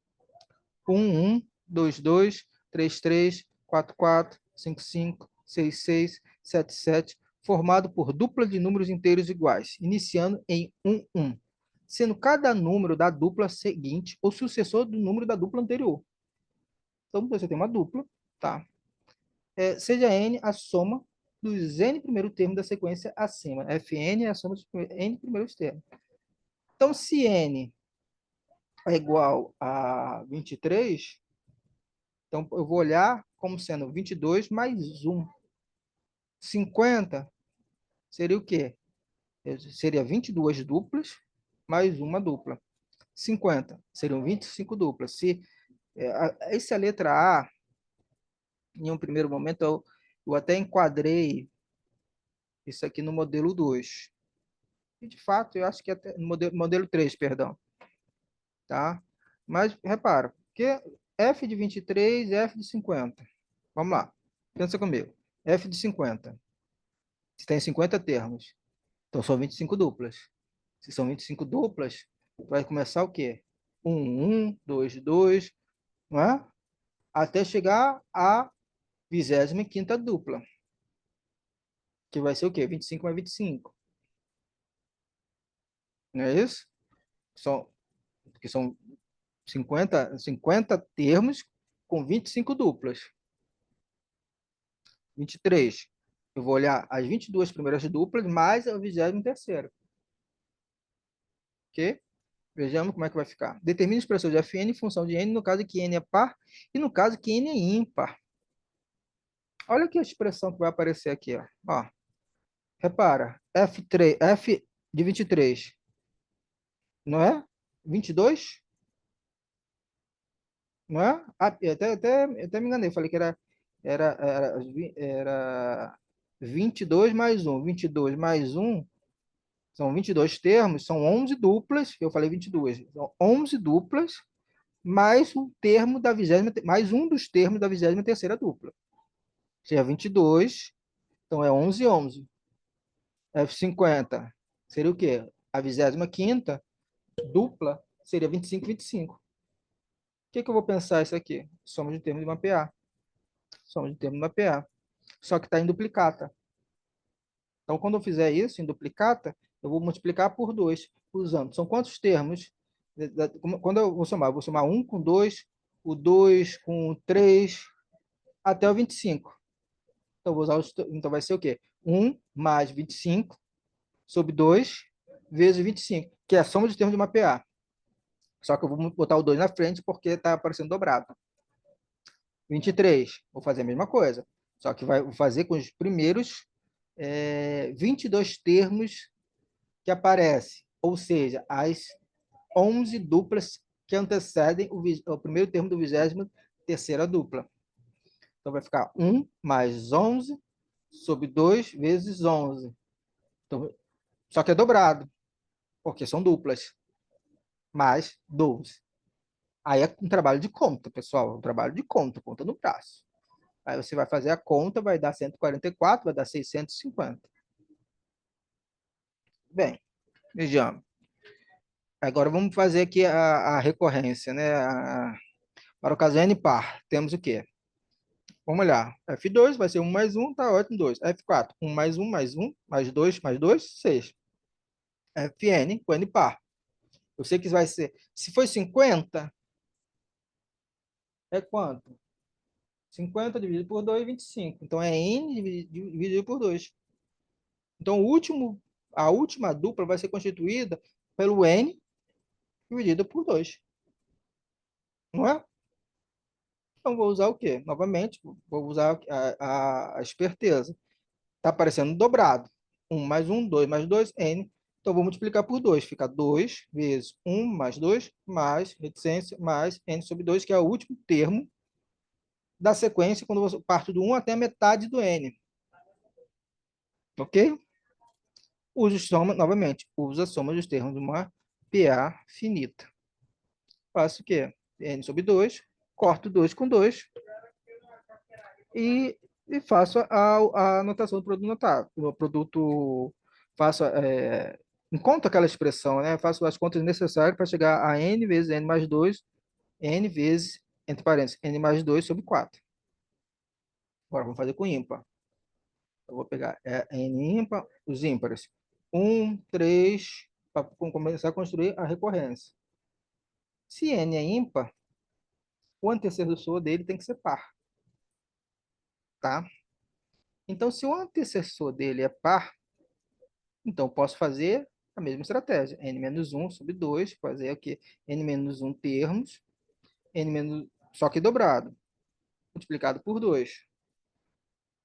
1, 2, 2, 3, 3, 4, 4, 5, 5, 6, 6, 7, 7, formado por dupla de números inteiros iguais, iniciando em 1, 1, sendo cada número da dupla seguinte o sucessor do número da dupla anterior. Então, você tem uma dupla, tá? Seja n a soma dos n primeiros termos da sequência acima. Fn é a soma dos n primeiros termos. Então, se n é igual a 23, então eu vou olhar como sendo 22 mais 1. 50 seria o quê? Seria 22 duplas mais uma dupla. 50 seriam 25 duplas. Essa letra A, em um primeiro momento, eu até enquadrei isso aqui no modelo 2. E, de fato, eu acho que até no modelo 3, perdão. Tá? Mas, repara, que f de 23 é f de 50. Vamos lá. Pensa comigo. F de 50. Se tem 50 termos, então são 25 duplas. Se são 25 duplas, vai começar o quê? 1, 1, 2, 2, não é? Até chegar à 25ª dupla, que vai ser o quê? 25 mais 25. Não é isso? Que são 50 termos com 25 duplas. 23. Eu vou olhar as 22 primeiras duplas mais a 23ª. Ok? Vejamos como é que vai ficar. Determine a expressão de Fn em função de n, no caso que n é par e no caso que n é ímpar. Olha aqui a expressão que vai aparecer aqui. Ó. Repara, f de 23, não é? 22? Não é? Ah, eu até me enganei, falei que era 22 mais 1. 22 mais 1 são 22 termos, são 11 duplas, eu falei 22. São 11 duplas mais um termo da mais um dos termos da 23ª dupla. Seja 22, então é 11, 11. F50 seria o quê? A 25ª dupla seria 25, 25. O que eu vou pensar isso aqui? Soma de termos de mapear. Soma de termos de mapear. Só que está em duplicata. Então, quando eu fizer isso em duplicata, eu vou multiplicar por 2, usando. São quantos termos? Quando eu vou somar 1 com 2, o 2 com 3, até o 25. Então, então vai ser o quê? 1 mais 25 sobre 2 vezes 25, que é a soma de termos de mapear. Só que eu vou botar o 2 na frente porque está aparecendo dobrado. 23, vou fazer a mesma coisa. Só que vou fazer com os primeiros 22 termos que aparecem. Ou seja, as 11 duplas que antecedem o primeiro termo do 23ª dupla. Então, vai ficar 1 mais 11 sobre 2 vezes 11. Então, só que é dobrado, porque são duplas. Mais 12. Aí é um trabalho de conta, pessoal. Um trabalho de conta, conta no braço. Aí você vai fazer a conta, vai dar 144, vai dar 650. Bem, vejamos. Agora vamos fazer aqui a recorrência, né? Para o caso n par, temos o quê? Vamos olhar. F2 vai ser 1 mais 1, tá ótimo, 2. F4, 1 mais 1 mais 1, mais 2, 6. Fn com n par. Eu sei que vai ser... Se for 50, é quanto? 50 dividido por 2, 25. Então, é n dividido por 2. Então, a última dupla vai ser constituída pelo n dividido por 2. Não é? Então, vou usar o quê? Novamente, vou usar a esperteza. Está aparecendo dobrado. 1 mais 1, 2 mais 2, n. Então, vou multiplicar por 2. Fica 2 vezes 1 mais 2, mais reticência, mais n sobre 2, que é o último termo da sequência, quando você parte do 1 até a metade do n. Ok? Use soma, novamente, usa a soma dos termos de uma PA finita. Faço o quê? N sobre 2, corto 2 com 2 e faço a anotação do produto notável. O produto, faço, encontro aquela expressão, né? Faço as contas necessárias para chegar a n vezes n mais 2, n vezes, entre parênteses, n mais 2 sobre 4. Agora vamos fazer com ímpar. Eu vou pegar n ímpar, os ímpares. 1, 3, para começar a construir a recorrência. Se n é ímpar, o antecessor dele tem que ser par, tá? Então, se o antecessor dele é par, então eu posso fazer a mesma estratégia. N menos 1 sobre 2, fazer o quê? N menos 1 termos, N menos, só que dobrado, multiplicado por 2.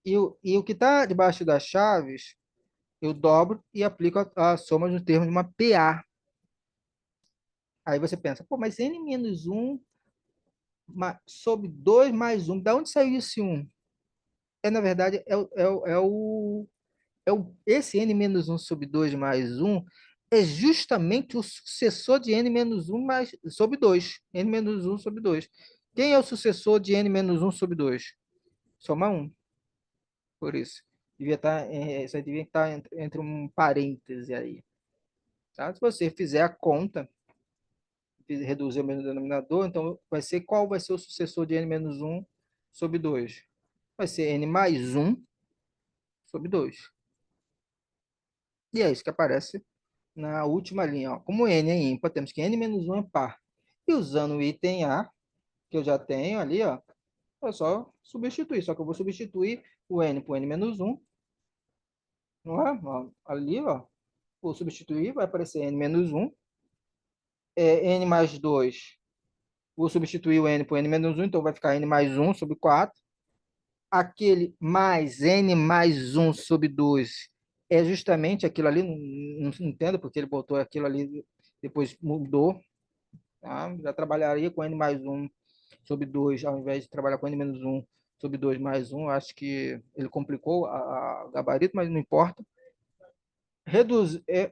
E o que está debaixo das chaves, eu dobro e aplico a soma no termo de uma PA. Aí você pensa, pô, mas N menos 1 sobre 2 mais 1, da onde saiu esse 1? Na verdade, esse n menos 1 sobre 2 mais 1 é justamente o sucessor de n menos 1 mais, sobre 2. N menos 1 sobre 2. Quem é o sucessor de n menos 1 sobre 2? Soma 1. Por isso. Isso devia estar entre um parêntese aí. Tá? Se você fizer a conta, reduzir o mesmo denominador, então qual vai ser o sucessor de n menos 1 sobre 2? Vai ser n mais 1 sobre 2. E é isso que aparece na última linha. Ó. Como n é ímpar, temos que n menos 1 é par. E usando o item A, que eu já tenho ali, ó, é só substituir. Só que eu vou substituir o n por n menos 1. Não é? Ó, ali, ó, vou substituir, vai aparecer n menos 1. N mais 2, vou substituir o n por n menos 1, então vai ficar n mais 1 sobre 4. Aquele mais n mais 1 sobre 2 é justamente aquilo ali, não entendo porque ele botou aquilo ali, depois mudou, tá? Já trabalharia com n mais 1 sobre 2, ao invés de trabalhar com n menos 1 sobre 2 mais 1, acho que ele complicou o gabarito, mas não importa.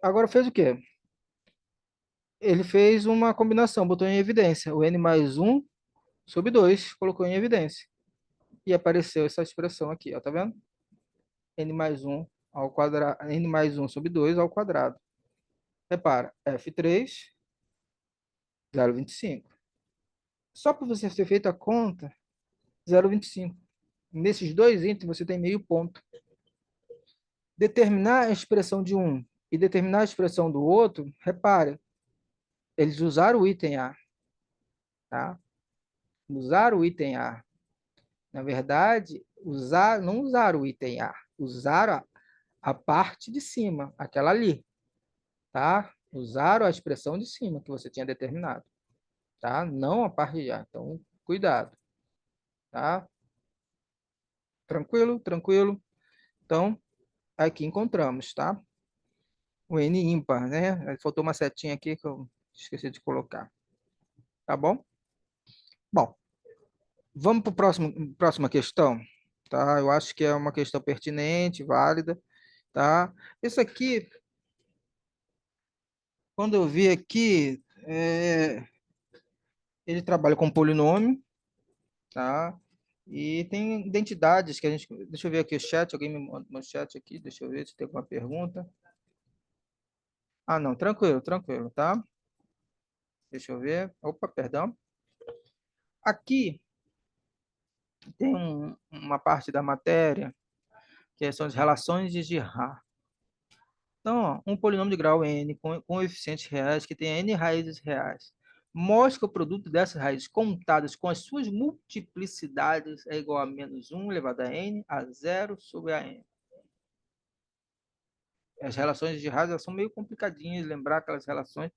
Agora fez o quê? Ele fez uma combinação, botou em evidência o n mais 1 sobre 2, colocou em evidência. E apareceu essa expressão aqui, ó, tá vendo? N mais 1 ao quadrado, n mais 1 sobre 2 ao quadrado. Repara, F3, 0,25. Só para você ter feito a conta, 0,25. Nesses dois itens, você tem meio ponto. Determinar a expressão de um e determinar a expressão do outro, repare, eles usaram o item A. Tá? Usaram o item A. Na verdade, não usaram o item A. Usaram a parte de cima, aquela ali. Tá? Usaram a expressão de cima que você tinha determinado. Tá? Não a parte de A. Então, cuidado. Tá? Tranquilo? Tranquilo? Então, aqui encontramos, tá? O N ímpar, né? Faltou uma setinha aqui que eu esqueci de colocar. Tá bom? Bom, vamos para a próxima questão, tá? Eu acho que é uma questão pertinente, válida, tá? Isso aqui, quando eu vi aqui, ele trabalha com polinômio, tá? E tem identidades que a gente... Deixa eu ver aqui o chat, alguém me manda no chat aqui, deixa eu ver se tem alguma pergunta. Ah, não, tranquilo, tranquilo, tá? Deixa eu ver. Opa, perdão. Aqui tem uma parte da matéria que são as relações de Girard. Então, ó, um polinômio de grau n com coeficientes reais que tem n raízes reais. Mostra que o produto dessas raízes contadas com as suas multiplicidades é igual a menos 1 elevado a n a zero sobre a n. As relações de Girard elas são meio complicadinhas, lembrar aquelas relações.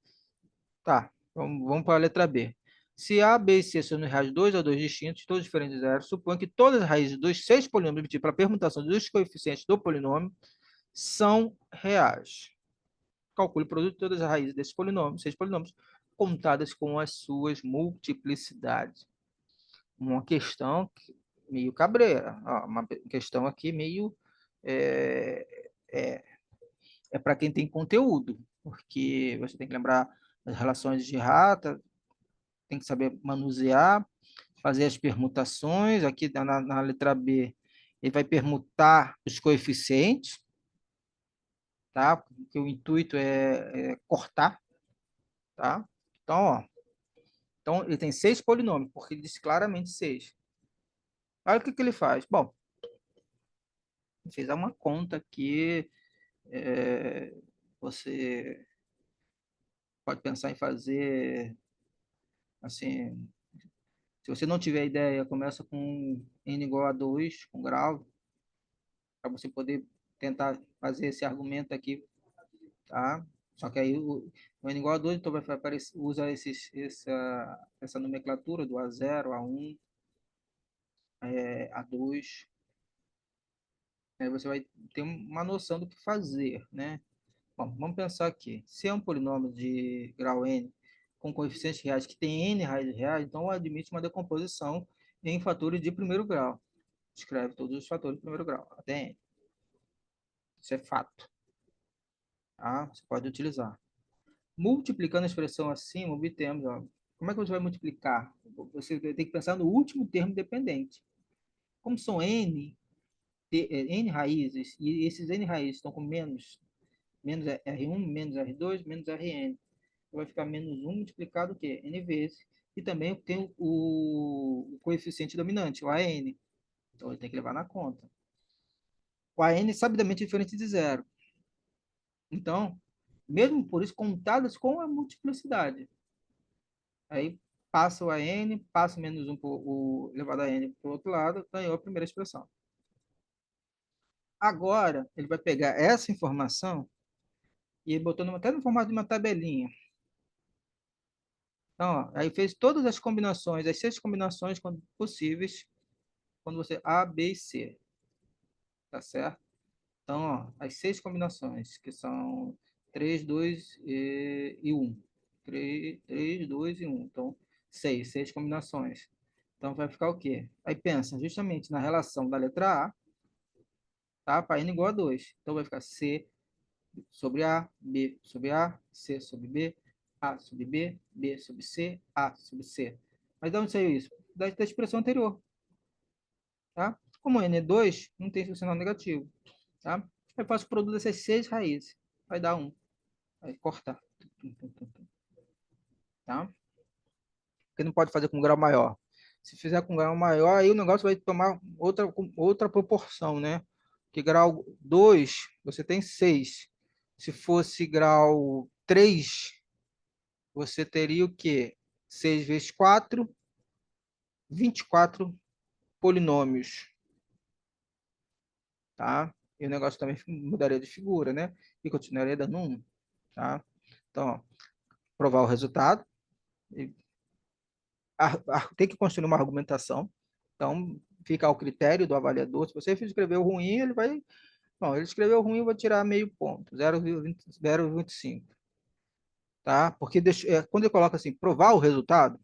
Tá, vamos para a letra B. Se A, B e C são reais 2 a 2 distintos, todos diferentes de zero, supõe que todas as raízes dos 6 polinômios obtidos pela permutação dos coeficientes do polinômio são reais. Calcule o produto de todas as raízes desses polinômios, 6 polinômios, contadas com as suas multiplicidades. Uma questão meio cabreira, ó, uma questão aqui meio... É, é, é para quem tem conteúdo, porque você tem que lembrar as relações de rata, tem que saber manusear, fazer as permutações. Aqui na letra B, ele vai permutar os coeficientes, tá? Porque o intuito é cortar, tá? Então, ó, então, ele tem 6 polinômios, porque ele disse claramente 6. Olha o que ele faz. Bom, ele fez uma conta aqui, você pode pensar em fazer, assim, se você não tiver ideia, começa com n igual a 2, com grau, para você poder tentar fazer esse argumento aqui, tá? Só que aí o n igual a 2, então vai aparecer, usa essa nomenclatura do A0, A1, A2, aí você vai ter uma noção do que fazer, né? Bom, vamos pensar aqui. Se é um polinômio de grau n com coeficientes reais que tem n raízes reais, então admite uma decomposição em fatores de primeiro grau. Escreve todos os fatores de primeiro grau, até n. Isso é fato. Tá? Você pode utilizar. Multiplicando a expressão acima, obtemos... Ó, como é que você vai multiplicar? Você tem que pensar no último termo dependente. Como são n raízes, e esses n raízes estão com menos R1, menos R2, menos Rn. Vai ficar menos 1 multiplicado o quê? N vezes. E também tem o coeficiente dominante, o AN. Então, ele tem que levar na conta. O AN é sabidamente diferente de zero. Então, mesmo por isso, contadas com a multiplicidade. Aí, passa o AN, passa menos 1 o elevado a N para o outro lado, ganhou a primeira expressão. Agora, ele vai pegar essa informação e botou até no formato de uma tabelinha. Então, ó, aí fez todas as combinações, as 6 combinações possíveis, quando você A, B e C, tá certo? Então, ó, as 6 combinações, que são 3, 2 e 1. 3, 2 e 1. Então, 6 combinações. Então, vai ficar o quê? Aí pensa justamente na relação da letra A, tá? Para n igual a 2. Então, vai ficar C sobre A, B sobre A, C sobre B, A sobre B, B sobre C, A sobre C. Mas de onde saiu isso? Da expressão anterior, tá? Como n é 2, não tem sinal negativo, tá? Eu faço o produto dessas 6 raízes, vai dar 1. Vai cortar, tá? Porque não pode fazer com grau maior. Se fizer com grau maior, aí o negócio vai tomar outra proporção, né? Que grau 2, você tem 6. Se fosse grau 3, você teria o quê? 6 vezes 4, 24 polinômios, tá? E o negócio também mudaria de figura, né? E continuaria dando 1, tá? Então, ó, provar o resultado. Tem que construir uma argumentação. Então, fica ao critério do avaliador. Se você escreveu ruim, ele vai... Bom, ele escreveu ruim, eu vou tirar meio ponto, 0,25. Tá? Porque quando ele coloca assim, provar o resultado,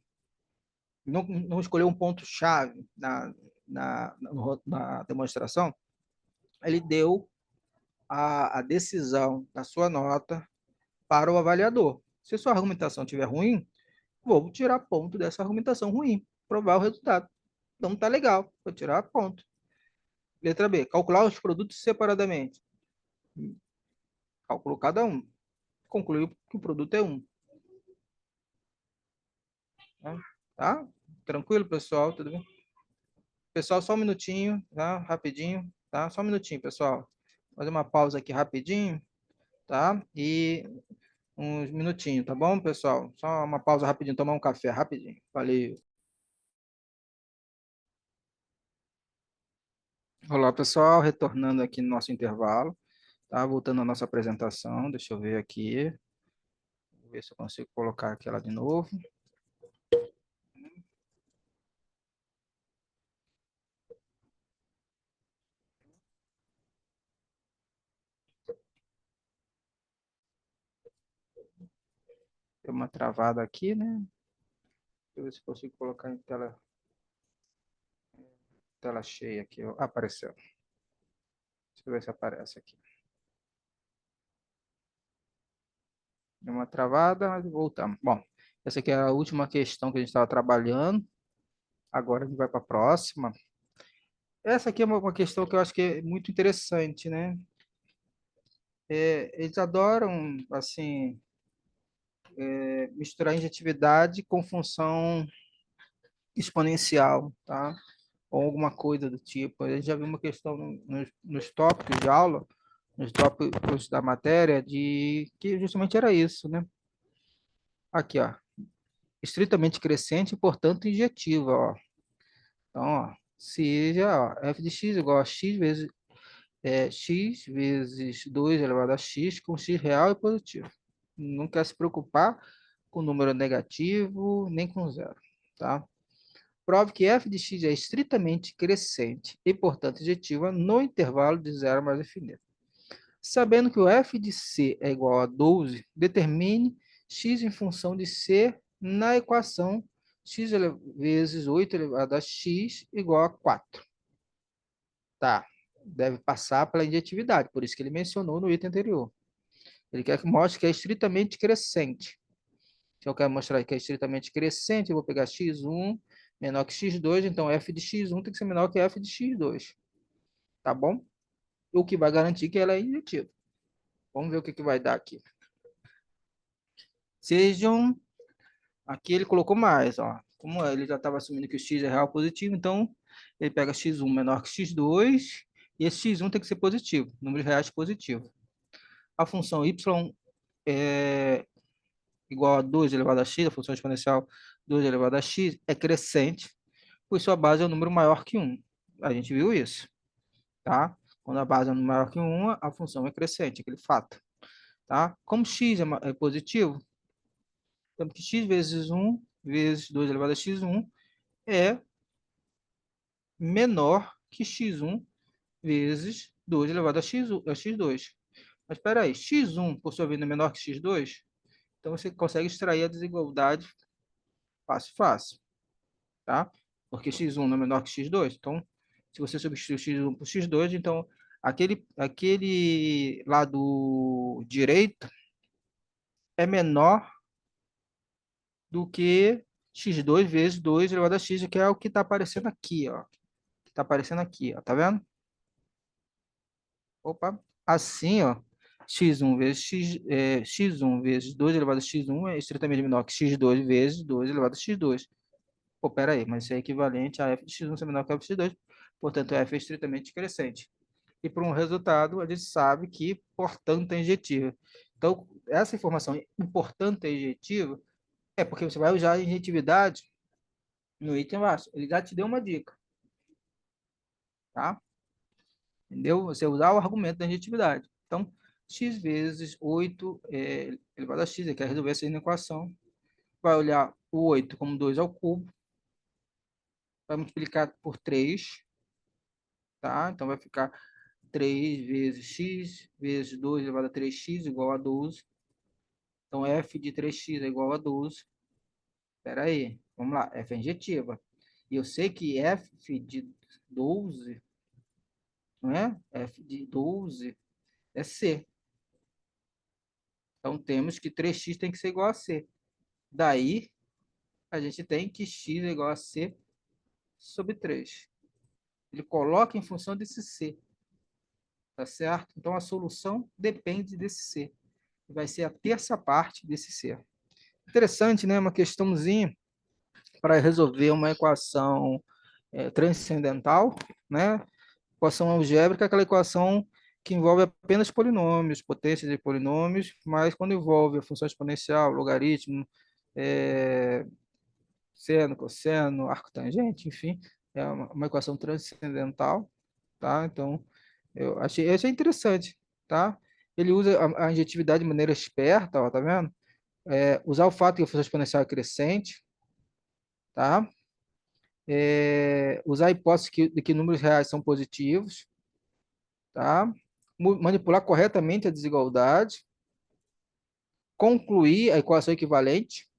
não escolheu um ponto-chave na demonstração, ele deu a decisão da sua nota para o avaliador. Se sua argumentação estiver ruim, vou tirar ponto dessa argumentação ruim, provar o resultado. Então tá legal, vou tirar ponto. Letra B, calcular os produtos separadamente. Calculou cada um. Concluiu que o produto é 1. Né? Tá? Tranquilo, pessoal? Tudo bem? Pessoal, só um minutinho, tá? Rapidinho, tá? Só um minutinho, pessoal. Fazer uma pausa aqui rapidinho, tá? E uns minutinhos, tá bom, pessoal? Só uma pausa rapidinho, tomar um café rapidinho. Valeu. Olá, pessoal, retornando aqui no nosso intervalo, tá? Voltando à nossa apresentação, deixa eu ver aqui, vou ver se eu consigo colocar aquela de novo. Deu uma travada aqui, né? Deixa eu ver se eu consigo colocar em tela cheia aqui. Ó. Apareceu. Deixa eu ver se aparece aqui. Deu uma travada, mas voltamos. Bom, essa aqui é a última questão que a gente estava trabalhando. Agora a gente vai para a próxima. Essa aqui é uma questão que eu acho que é muito interessante, né? Eles adoram, assim, misturar injetividade com função exponencial, tá? Ou alguma coisa do tipo. A gente já viu uma questão nos tópicos de aula, nos tópicos da matéria, de que justamente era isso, né? Aqui, ó. Estritamente crescente e, portanto, injetiva, ó. Então, ó, seja, ó, f de x igual a x vezes 2 elevado a x com x real e positivo. Não quer se preocupar com número negativo, nem com zero, tá? Prove que f de x é estritamente crescente e, portanto, injetiva no intervalo de zero mais infinito. Sabendo que o f de c é igual a 12, determine x em função de c na equação x vezes 8 elevado a x igual a 4. Tá, deve passar pela injetividade, por isso que ele mencionou no item anterior. Ele quer que mostre que é estritamente crescente. Se eu quero mostrar que é estritamente crescente, eu vou pegar x1 menor que x2, então f de x1 tem que ser menor que f de x2. Tá bom? O que vai garantir que ela é injetiva. Vamos ver o que vai dar aqui. Sejam... Aqui ele colocou mais, ó. Como ele já estava assumindo que o x é real positivo, então ele pega x1 menor que x2 e esse x1 tem que ser positivo, número de reais positivo. A função y é igual a 2 elevado a x, a função exponencial 2 elevado a x é crescente, pois sua base é um número maior que 1. A gente viu isso, tá? Quando a base é um número maior que 1, a função é crescente, aquele fato, tá? Como x é positivo, temos que x vezes 1 vezes 2 elevado a x1 é menor que x1 vezes 2 elevado a x2. Mas espera aí, x1, por sua vez, é menor que x2? Então, você consegue extrair a desigualdade fácil, fácil, tá? Porque x1 não é menor que x2. Então, se você substituir x1 por x2, então, aquele lado direito é menor do que x2 vezes 2 elevado a x, que é o que está aparecendo aqui, ó. Está aparecendo aqui, ó. Tá vendo? Opa. Assim, ó. X1 vezes x1 vezes 2 elevado a x1 é estritamente menor que x2 vezes 2 elevado a x2. Pô, pera aí, mas isso é equivalente a f de x1 ser menor que f de x2, portanto, f é estritamente crescente. E para um resultado, a gente sabe que, portanto, é injetiva. Então, essa informação, importante é injetiva, é porque você vai usar a injetividade no item abaixo. Ele já te deu uma dica, tá? Entendeu? Você usar o argumento da injetividade. Então, x vezes 8 elevado a x, ele quer resolver essa equação. Vai olhar o 8 como 2 ao cubo, vai multiplicar por 3, tá? Então, vai ficar 3 vezes x vezes 2 elevado a 3x igual a 12. Então, f de 3x é igual a 12. Espera aí, vamos lá, f é injetiva. E eu sei que f de 12, não é? F de 12 é c. Então, temos que 3x tem que ser igual a c. Daí, a gente tem que x é igual a c sobre 3. Ele coloca em função desse C, tá certo? Então, a solução depende desse C. Vai ser a terça parte desse C. Interessante, né? Uma questãozinha para resolver uma equação transcendental, né? Equação algébrica é aquela equação que envolve apenas polinômios, potências de polinômios, mas quando envolve a função exponencial, logaritmo, é, seno, cosseno, arco tangente, enfim, é uma equação transcendental, tá? Então, eu achei interessante, tá? Ele usa a injetividade de maneira esperta, ó, tá vendo? Usar o fato que a função exponencial é crescente, tá? Usar a hipótese de que números reais são positivos, tá? Manipular corretamente a desigualdade, concluir a equação equivalente,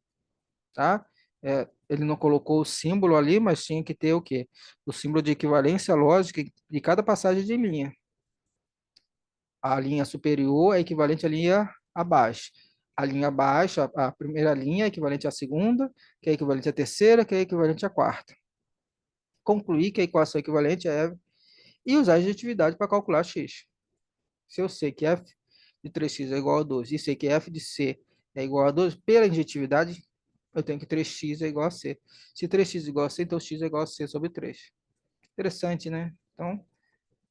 tá? Ele não colocou o símbolo ali, mas tinha que ter o quê? O símbolo de equivalência lógica de cada passagem de linha. A linha superior é equivalente à linha abaixo. A linha abaixo, a primeira linha é equivalente à segunda, que é equivalente à terceira, que é equivalente à quarta. Concluir que a equação equivalente é e usar a adjetividade para calcular x. Se eu sei que f de 3x é igual a 12 e sei que f de c é igual a 12, pela injetividade, eu tenho que 3x é igual a c. Se 3x é igual a c, então x é igual a c sobre 3. Interessante, né? Então,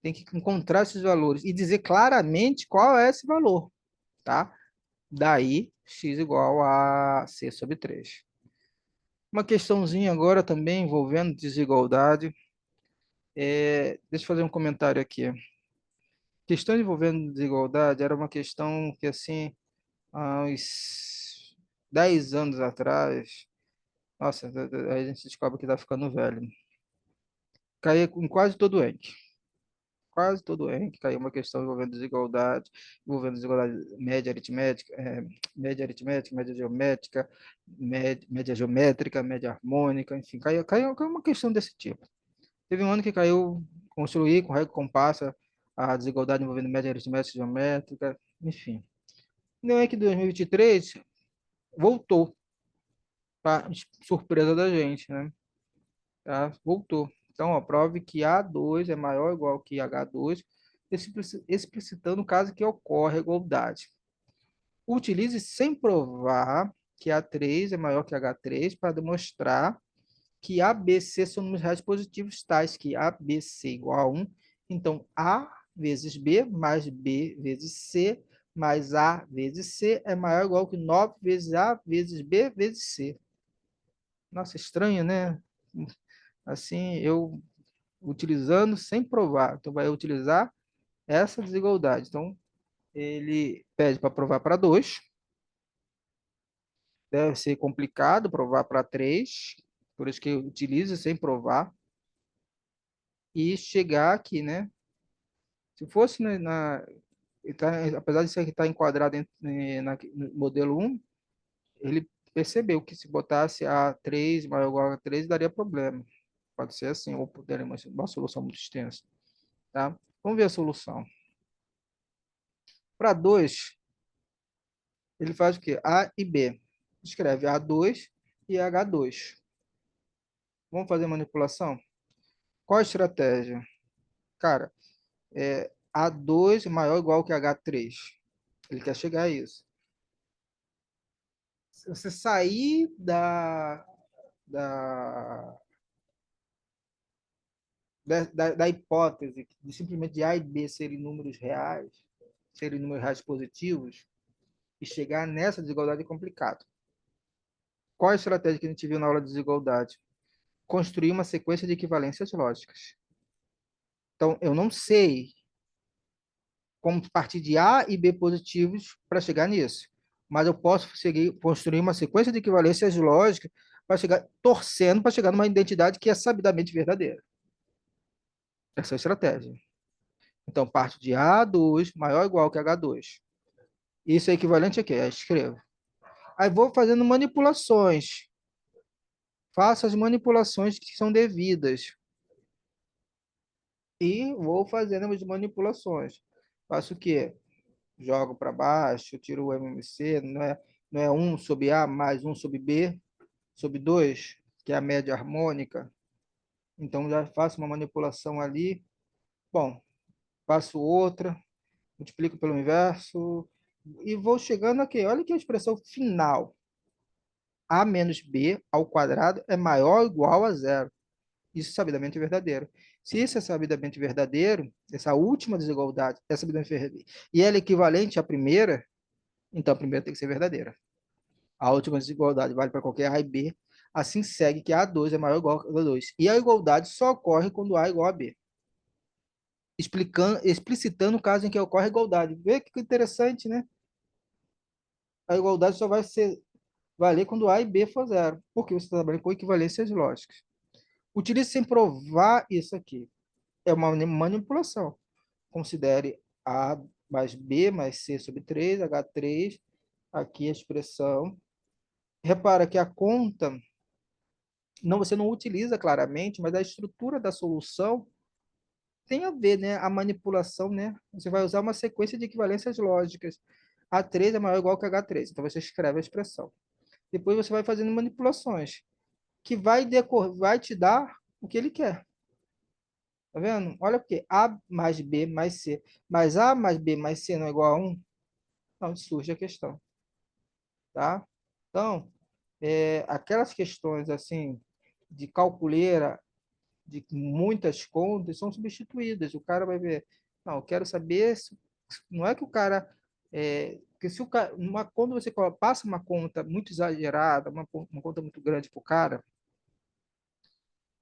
tem que encontrar esses valores e dizer claramente qual é esse valor, tá? Daí, x igual a c sobre 3. Uma questãozinha agora também envolvendo desigualdade. Deixa eu fazer um comentário aqui. Questão envolvendo desigualdade era uma questão que, assim, há uns 10 anos atrás, nossa, a gente descobre que está ficando velho. Caía em quase todo o ENC. Quase todo o ENC caiu uma questão envolvendo desigualdade média aritmética, média geométrica, média geométrica, média harmônica, enfim, caiu uma questão desse tipo. Teve um ano que caiu construir com régua e compasso a desigualdade envolvendo média aritmética, geométrica, enfim. No ENC de 2023 voltou, para surpresa da gente, né? Tá? Voltou. Então, ó, prove que A2 é maior ou igual que H2, explicitando o caso que ocorre a igualdade. Utilize sem provar que A3 é maior que H3 para demonstrar que A, B, C são números reais positivos tais que A, B, C igual a 1. Então, A vezes B mais B vezes C mais A vezes C é maior ou igual que 9 vezes A vezes B vezes C. Nossa, estranho, né? Assim, eu utilizando sem provar. Então, vai utilizar essa desigualdade. Então, ele pede para provar para 2. Deve ser complicado provar para 3. Por isso que eu utilizo sem provar. E chegar aqui, né? Se fosse apesar de isso aqui estar enquadrado no modelo 1, ele percebeu que se botasse a 3 maior ou igual a 3, daria problema. Pode ser assim, ou poderia uma solução muito extensa. Tá? Vamos ver a solução. Para 2, ele faz o quê? A e B. Escreve A2 e H2. Vamos fazer manipulação? Qual a estratégia? Cara, A2 maior ou igual que H3. Ele quer chegar a isso. Se você sair da, da hipótese de simplesmente de A e B serem números reais positivos, e chegar nessa desigualdade é complicado. Qual a estratégia que a gente viu na aula de desigualdade? Construir uma sequência de equivalências lógicas. Então, eu não sei como partir de A e B positivos para chegar nisso, mas eu posso construir uma sequência de equivalências lógicas para chegar, torcendo para chegar numa identidade que é sabidamente verdadeira. Essa é a estratégia. Então, parte de A2 maior ou igual que H2. Isso é equivalente a quê? Eu escrevo. Aí vou fazendo manipulações. Faço as manipulações que são devidas. E vou fazendo as manipulações. Faço o quê? Jogo para baixo, tiro o MMC, não é 1 sobre A mais 1 sobre B, sobre 2, que é a média harmônica. Então, já faço uma manipulação ali. Bom, faço outra, multiplico pelo inverso e vou chegando aqui. Olha aqui a expressão final. A menos B ao quadrado é maior ou igual a zero. Isso é sabidamente verdadeiro. Se isso é sabidamente verdadeiro, essa última desigualdade é sabidamente verdadeira, e ela é equivalente à primeira, então a primeira tem que ser verdadeira. A última desigualdade vale para qualquer A e B. Assim segue que A2 é maior ou igual a A2. E a igualdade só ocorre quando A é igual a B. Explicitando o caso em que ocorre a igualdade. Vê que interessante, né? A igualdade só vai valer quando A e B for zero, porque você está trabalhando com equivalências lógicas. Utilize sem provar isso aqui. É uma manipulação. Considere A mais B mais C sobre 3, H3, aqui a expressão. Repara que a conta, não, você não utiliza claramente, mas a estrutura da solução tem a ver, né? A manipulação, né? Você vai usar uma sequência de equivalências lógicas. A3 é maior ou igual que H3, então você escreve a expressão. Depois você vai fazendo manipulações, que vai te dar o que ele quer. Tá vendo? Olha porque A mais B mais C. Mas A mais B mais C não é igual a 1? Então surge a questão. Tá? Então, aquelas questões assim de calculeira, de muitas contas, são substituídas. O cara vai ver, não, eu quero saber se, não é que o cara, porque se o cara, quando você passa uma conta muito exagerada, uma conta muito grande para o cara,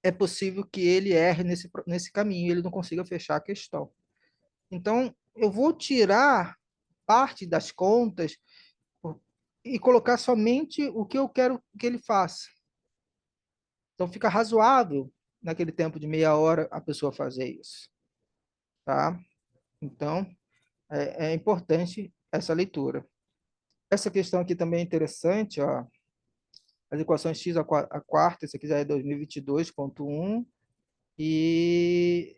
é possível que ele erre nesse caminho, ele não consiga fechar a questão. Então, eu vou tirar parte das contas e colocar somente o que eu quero que ele faça. Então, fica razoável, naquele tempo de meia hora, a pessoa fazer isso. Tá? Então, é importante essa leitura. Essa questão aqui também é interessante, ó. As equações x a quarta, esse aqui já é 2022.1, e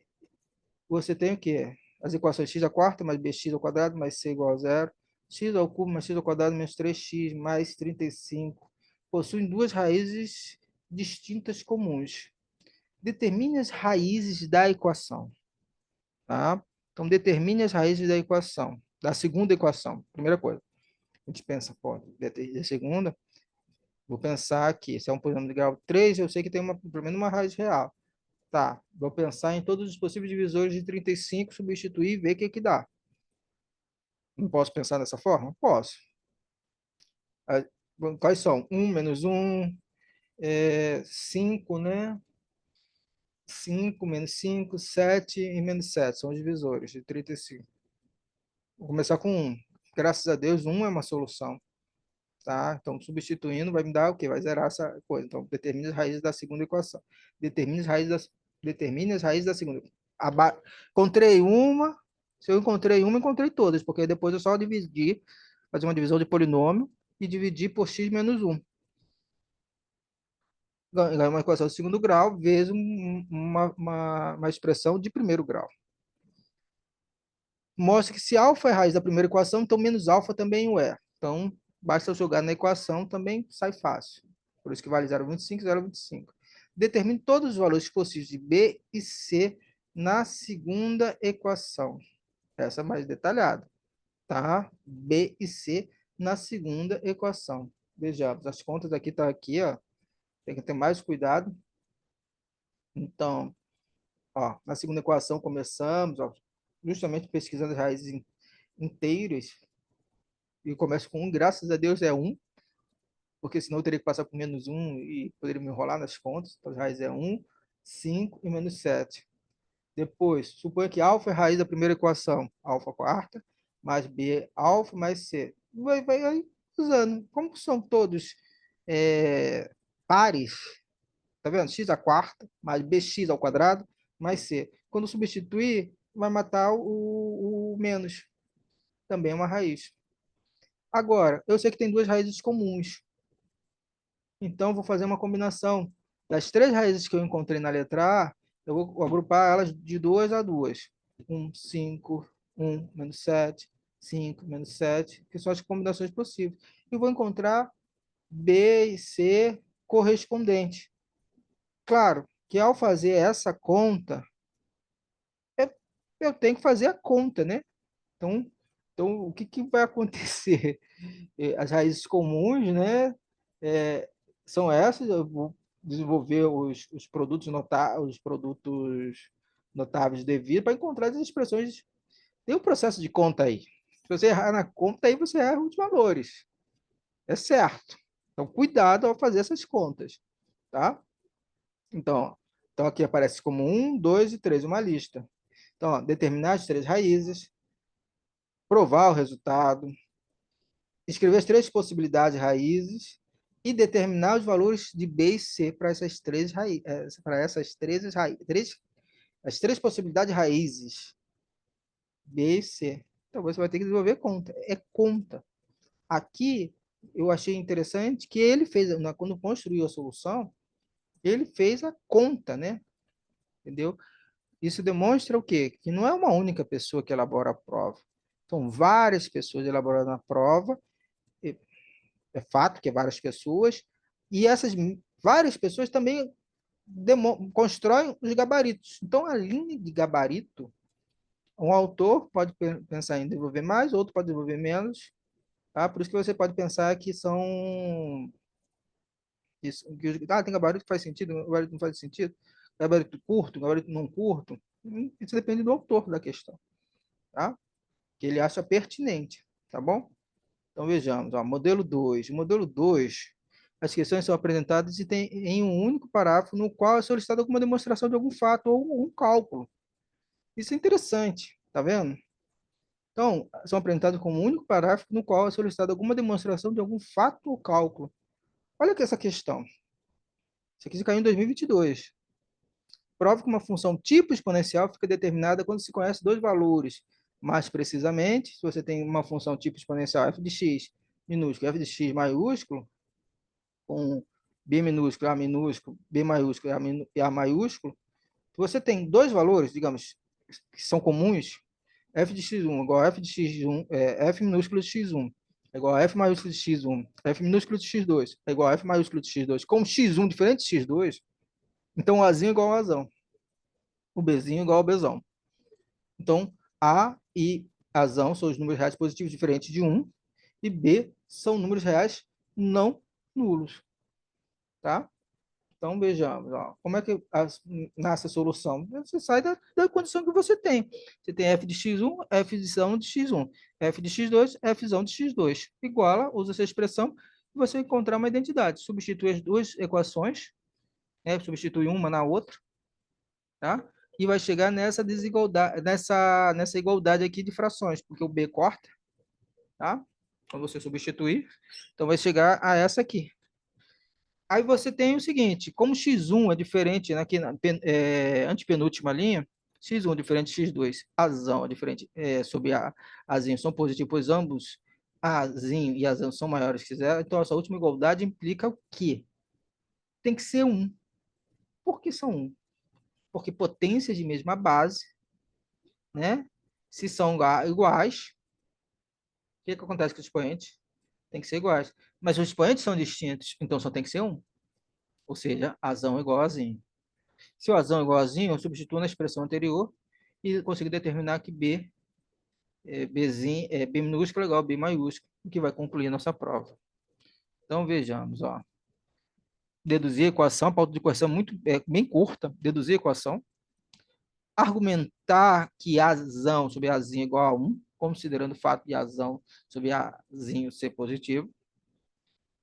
você tem o quê? As equações x à quarta mais bx ao quadrado mais c igual a zero, x ao cubo mais x ao quadrado menos 3x mais 35 possuem duas raízes distintas comuns. Determine as raízes da equação. Tá? Então, determine as raízes da equação, da segunda equação. Primeira coisa. A gente pensa, pô, da segunda, vou pensar que se é um polinômio de grau 3, eu sei que tem pelo menos uma raiz real. Tá, vou pensar em todos os possíveis divisores de 35, substituir e ver o que que dá. Não posso pensar dessa forma? Posso. Ah, quais são? 1 menos 1, 5, né? 5 menos 5, 7 e menos 7 são os divisores de 35. Vou começar com 1. Graças a Deus, 1 é uma solução. Tá? Então, substituindo vai me dar o quê? Vai zerar essa coisa. Então, determine as raízes da segunda equação. Determine as raízes da segunda. Encontrei uma, se eu encontrei uma, encontrei todas, porque depois eu só dividir, fazer uma divisão de polinômio e dividir por x menos 1. Ganhar uma equação de segundo grau vezes uma expressão de primeiro grau. Mostra que se alfa é raiz da primeira equação, então menos alfa também o é. Então, basta eu jogar na equação, também sai fácil. Por isso que vale 0,25 e 0,25. Determine todos os valores possíveis de B e C na segunda equação. Essa é mais detalhada. Tá? B e C na segunda equação. Vejamos, as contas aqui estão aqui, ó. Tem que ter mais cuidado. Então, ó, na segunda equação começamos, ó, justamente pesquisando as raízes inteiras, e começo com 1, graças a Deus é 1, porque senão eu teria que passar por menos 1 e poderia me enrolar nas contas. Então, a raiz é 1, 5 e menos 7. Depois, suponha que alfa é a raiz da primeira equação, alfa quarta, mais b, alfa mais c. Vai aí usando. Como são todos pares, tá vendo? X à quarta, mais bx ao quadrado, mais c. Quando substituir, vai matar o menos. Também é uma raiz. Agora, eu sei que tem duas raízes comuns. Então, vou fazer uma combinação das três raízes que eu encontrei na letra A, eu vou agrupar elas de duas a duas. 1, 5, 1, menos 7, 5, menos 7, que são as combinações possíveis. E vou encontrar B e C correspondentes. Claro que ao fazer essa conta, eu, eu tenho que fazer a conta, né? Então, o que, que vai acontecer? As raízes comuns, né? é, São essas. Eu vou desenvolver os produtos notáveis devido para encontrar as expressões. Tem um processo de conta aí. Se você errar na conta, aí você erra os valores. É certo. Então, cuidado ao fazer essas contas, tá? Então, aqui aparece como 1, 2 e 3, uma lista. Então, ó, determinar as 3 raízes, provar o resultado, escrever as 3 possibilidades raízes e determinar os valores de B e C para essas 3 raízes, para essas 3 as 3 possibilidades raízes, B e C. Então, você vai ter que desenvolver conta. É conta. Aqui, eu achei interessante que ele fez, quando construiu a solução, ele fez a conta, né? Entendeu? Isso demonstra o quê? Que não é uma única pessoa que elabora a prova. São várias pessoas elaborando a prova, é fato que é várias pessoas, e essas várias pessoas também constroem os gabaritos. Então, a linha de gabarito, um autor pode pensar em desenvolver mais, outro pode desenvolver menos, tá? Por isso que você pode pensar que são... tem gabarito que faz sentido, gabarito não faz sentido, gabarito curto, gabarito não curto. Isso depende do autor da questão, tá? Que ele acha pertinente, tá bom? Então vejamos, ó, modelo 2. Modelo 2, as questões são apresentadas e tem em um único parágrafo no qual é solicitada alguma demonstração de algum fato ou um cálculo. Isso é interessante, tá vendo? Então, são apresentados como um único parágrafo no qual é solicitada alguma demonstração de algum fato ou cálculo. Olha aqui essa questão. Isso aqui caiu em 2022. Prova que uma função tipo exponencial fica determinada quando se conhece dois valores. Mais precisamente, se você tem uma função tipo exponencial f de x minúsculo, f de x maiúsculo, com b minúsculo, a minúsculo, b maiúsculo e a maiúsculo, se você tem dois valores, digamos, que são comuns, f de x1 igual a f de x1, f minúsculo de x1 é igual a f maiúsculo de x1, f minúsculo de x2 é igual a f maiúsculo de x2, com x1 diferente de x2, então o azinho é igual ao azão, o bzinho é igual ao bzão. Então, A e azão são os números reais positivos diferentes de 1, e B são números reais não nulos, tá? Então, vejamos, ó, como é que nasce a solução? Você sai da condição que você tem. Você tem f de x1, f de x1, f de x2, f de x2. Iguala, usa essa expressão, e você vai encontrar uma identidade. Substitui as duas equações, né? Substitui uma na outra, tá? E vai chegar nessa desigualdade, nessa igualdade aqui de frações, porque o b corta, tá? Quando você substituir, então vai chegar a essa aqui. Aí você tem o seguinte, como x1 é diferente, né, aqui na antepenúltima linha, x1 é diferente de x2, azão é diferente sobre azinho são positivos, pois ambos azinho e azão são maiores que zero, então essa última igualdade implica o quê? Tem que ser 1. Por que são 1? Porque potências de mesma base, né? Se são iguais, o que, que acontece com os expoentes? Tem que ser iguais. Mas os expoentes são distintos, então só tem que ser 1. Ou seja, azão igual a azinho. Se o azão é igual a azinho, eu substituo na expressão anterior e consigo determinar que B minúsculo é igual a B maiúsculo, o que vai concluir nossa prova. Então, vejamos, ó. Deduzir a equação, a pauta de equação bem curta, deduzir a equação, argumentar que azão sobre azinho é igual a 1, considerando o fato de azão sobre azinho ser positivo,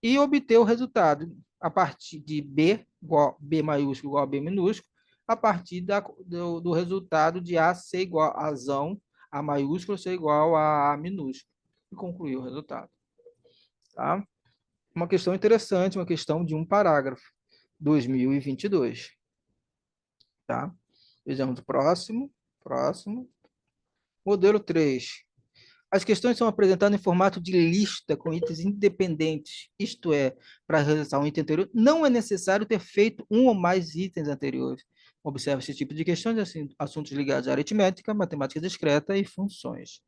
e obter o resultado a partir de B igual B maiúsculo igual a B minúsculo, a partir do resultado de A ser igual a azão, A maiúsculo ser igual a minúsculo, e concluir o resultado. Tá? Uma questão interessante, uma questão de um parágrafo, 2022. Tá? Vejamos o próximo. Modelo 3. As questões são apresentadas em formato de lista com itens independentes, isto é, para realizar um item anterior, não é necessário ter feito um ou mais itens anteriores. Observe esse tipo de questões, assim, assuntos ligados à aritmética, matemática discreta e funções.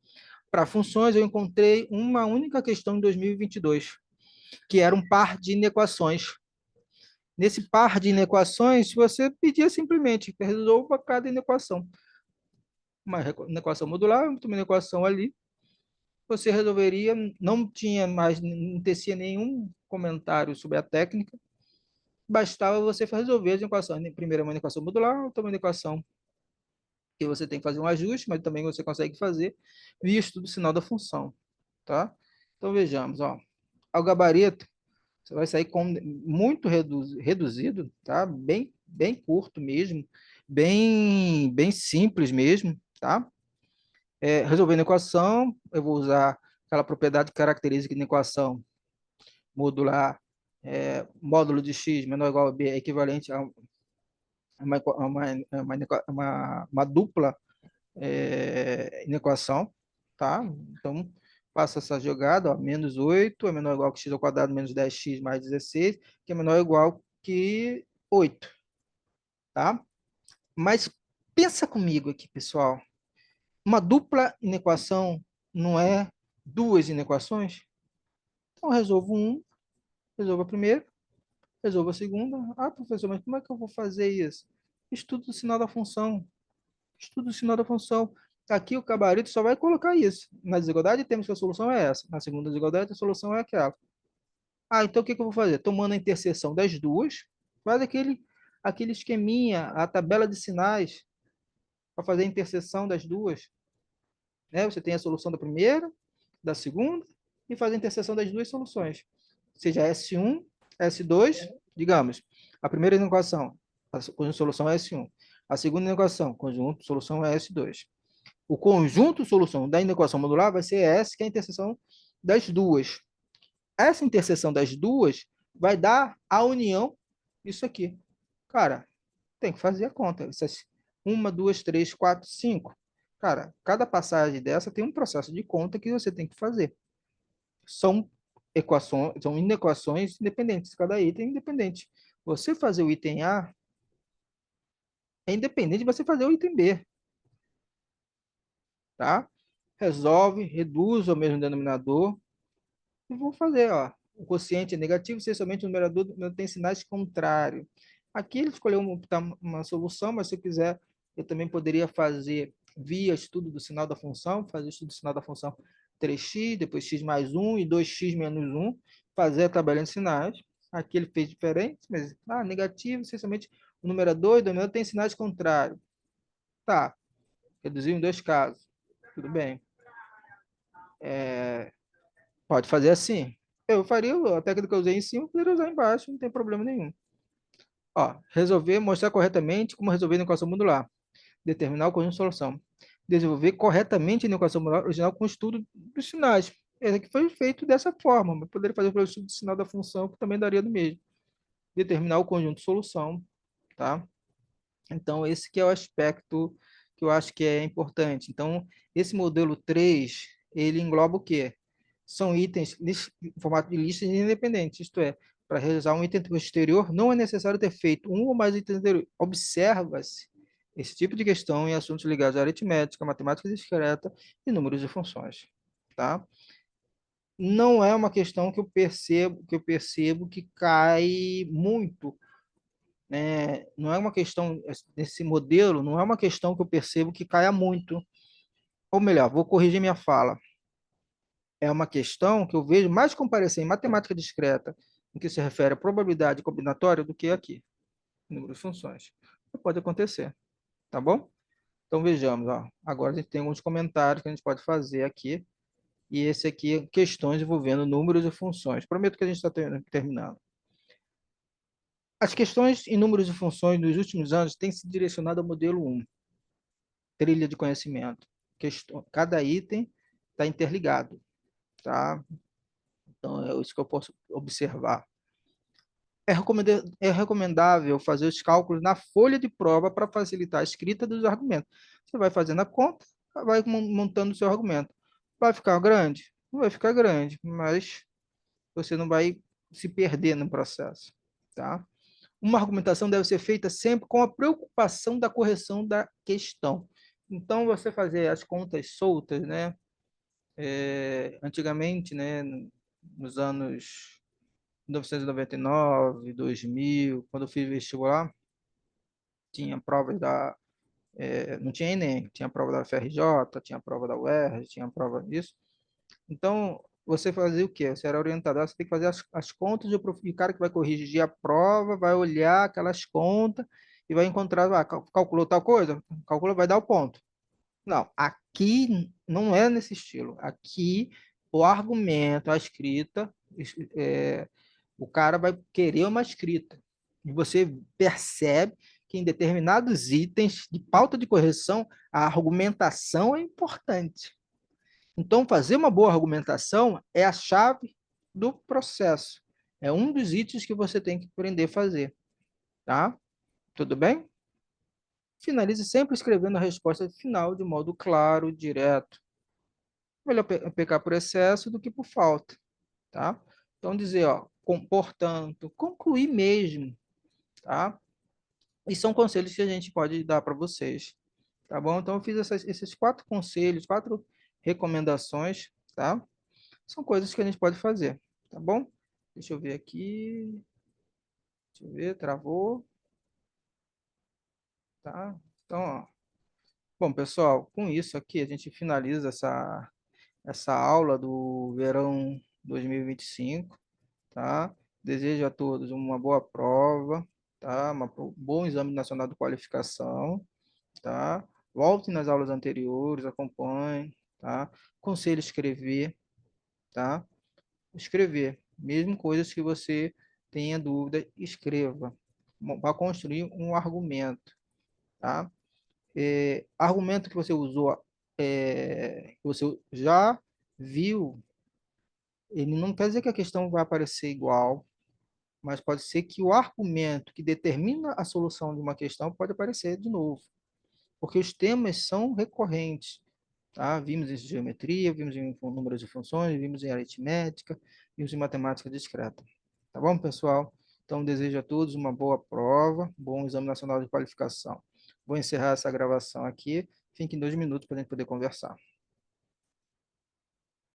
Para funções, eu encontrei uma única questão em 2022, que era um par de inequações. Nesse par de inequações, você pedia simplesmente que resolva cada inequação. Uma inequação modular, uma inequação ali, você resolveria, não tinha mais, não tecia nenhum comentário sobre a técnica, bastava você resolver as equações. Primeiro, uma equação modular, outra uma equação que você tem que fazer um ajuste, mas também você consegue fazer visto do sinal da função, tá? Então, vejamos, ó. Ao gabarito, você vai sair com muito reduzido, tá? Bem curto mesmo, bem simples mesmo, tá? Resolvendo a equação, eu vou usar aquela propriedade característica de equação modular, módulo de x menor ou igual a b é equivalente a uma dupla inequação, tá? Então, faça essa jogada, ó, menos 8 é menor ou igual que x ao quadrado menos 10x mais 16, que é menor ou igual que 8, tá? Mas pensa comigo aqui, pessoal. Uma dupla inequação não é duas inequações? Então, resolvo um, resolvo a primeira, resolvo a segunda. Ah, professor, mas como é que eu vou fazer isso? Estudo o sinal da função. Estudo o sinal da função. Aqui o gabarito só vai colocar isso. Na desigualdade temos que a solução é essa. Na segunda desigualdade a solução é aquela. Ah, então o que que eu vou fazer? Tomando a interseção das duas, faz aquele esqueminha, a tabela de sinais, para fazer a interseção das duas. Né? Você tem a solução da primeira, da segunda, e faz a interseção das duas soluções. Seja S1, S2, digamos. A primeira equação, a conjunto solução é S1. A segunda equação, conjunto solução é S2. O conjunto solução da inequação modular vai ser S, que é a interseção das duas. Essa interseção das duas vai dar a união isso aqui. Cara, tem que fazer a conta. Essas 1, 2, 3, 4, 5. Cara, cada passagem dessa tem um processo de conta que você tem que fazer. São equações, são inequações independentes. Cada item é independente. Você fazer o item A é independente de você fazer o item B, tá? Resolve, reduz ao mesmo denominador. E vou fazer, ó. O quociente é negativo se somente o numerador tem sinais contrários. Aqui ele escolheu uma solução, mas se eu quiser, eu também poderia fazer via estudo do sinal da função, fazer estudo do sinal da função 3x, depois x mais 1 e 2x menos 1, fazer a tabela de sinais. Aqui ele fez diferente, mas negativo, essencialmente o numerador e o denominador tem sinais contrários. Tá, reduziu em dois casos. Tudo bem. Pode fazer assim. Eu faria a técnica que eu usei em cima, eu poderia usar embaixo, não tem problema nenhum. Ó, resolver, mostrar corretamente como resolver a equação modular. Determinar o conjunto de solução. Desenvolver corretamente a equação modular original com o estudo dos sinais. Esse aqui foi feito dessa forma, mas poderia fazer pelo estudo do sinal da função, que também daria do mesmo. Determinar o conjunto de solução, tá? Então, esse que é o aspecto que eu acho que é importante. Então, esse modelo 3 ele engloba o quê? São itens em formato de listas independentes, isto é, para realizar um item posterior, não é necessário ter feito um ou mais itens anteriores. Observa-se esse tipo de questão em assuntos ligados à aritmética, matemática discreta e números de funções, tá? Não é uma questão que eu percebo que cai muito, né? Não é uma questão desse modelo, não é uma questão que eu percebo que caia muito. Ou melhor, vou corrigir minha fala. É uma questão que eu vejo mais comparecer em matemática discreta, no que se refere à probabilidade combinatória, do que aqui, número de funções. Pode acontecer, tá bom? Então vejamos, ó. Agora a gente tem alguns comentários que a gente pode fazer aqui. E esse aqui, questões envolvendo números e funções. Prometo que a gente está terminando. As questões em números e funções nos últimos anos têm se direcionado ao modelo 1, trilha de conhecimento. Cada item está interligado, tá? Então, é isso que eu posso observar. É recomendável fazer os cálculos na folha de prova para facilitar a escrita dos argumentos. Você vai fazendo a conta, vai montando o seu argumento. Vai ficar grande? Não vai ficar grande, mas você não vai se perder no processo, tá? Uma argumentação deve ser feita sempre com a preocupação da correção da questão. Então, você fazer as contas soltas, né? Antigamente, né, nos anos 1999, 2000, quando eu fiz vestibular, tinha provas não tinha Enem, tinha prova da FRJ, tinha prova da UERJ, tinha prova disso. Então, você fazia o quê? Você era orientador, você tem que fazer as contas do o cara que vai corrigir a prova, vai olhar aquelas contas e vai encontrar, calculou tal coisa? Calculou, vai dar o ponto. Não, aqui não é nesse estilo. Aqui, o argumento, a escrita, é, o cara vai querer uma escrita. E você percebe que em determinados itens de pauta de correção, a argumentação é importante. Então, fazer uma boa argumentação é a chave do processo. É um dos itens que você tem que aprender a fazer, tá? Tudo bem? Finalize sempre escrevendo a resposta final de modo claro, direto. Melhor pecar por excesso do que por falta, tá? Então, dizer, ó, portanto, concluir mesmo, tá? E são conselhos que a gente pode dar para vocês, tá bom? Então, eu fiz esses 4 conselhos, 4 recomendações, tá? São coisas que a gente pode fazer, tá bom? Deixa eu ver aqui. Deixa eu ver, travou, tá? Então, ó. Bom, pessoal, com isso aqui a gente finaliza essa aula do verão 2025, tá? Desejo a todos uma boa prova, tá? Um bom exame nacional de qualificação, tá? Voltem nas aulas anteriores, acompanhem, tá? Conselho escrever, tá? Escrever, mesmo coisas que você tenha dúvida, escreva, para construir um argumento, tá? Argumento que você usou, que você já viu, ele não quer dizer que a questão vai aparecer igual, mas pode ser que o argumento que determina a solução de uma questão pode aparecer de novo, porque os temas são recorrentes, tá? Vimos em geometria, vimos em números de funções, vimos em aritmética, vimos em matemática discreta. Tá bom, pessoal? Então, desejo a todos uma boa prova, bom exame nacional de qualificação. Vou encerrar essa gravação aqui. Fique em 2 minutos para a gente poder conversar.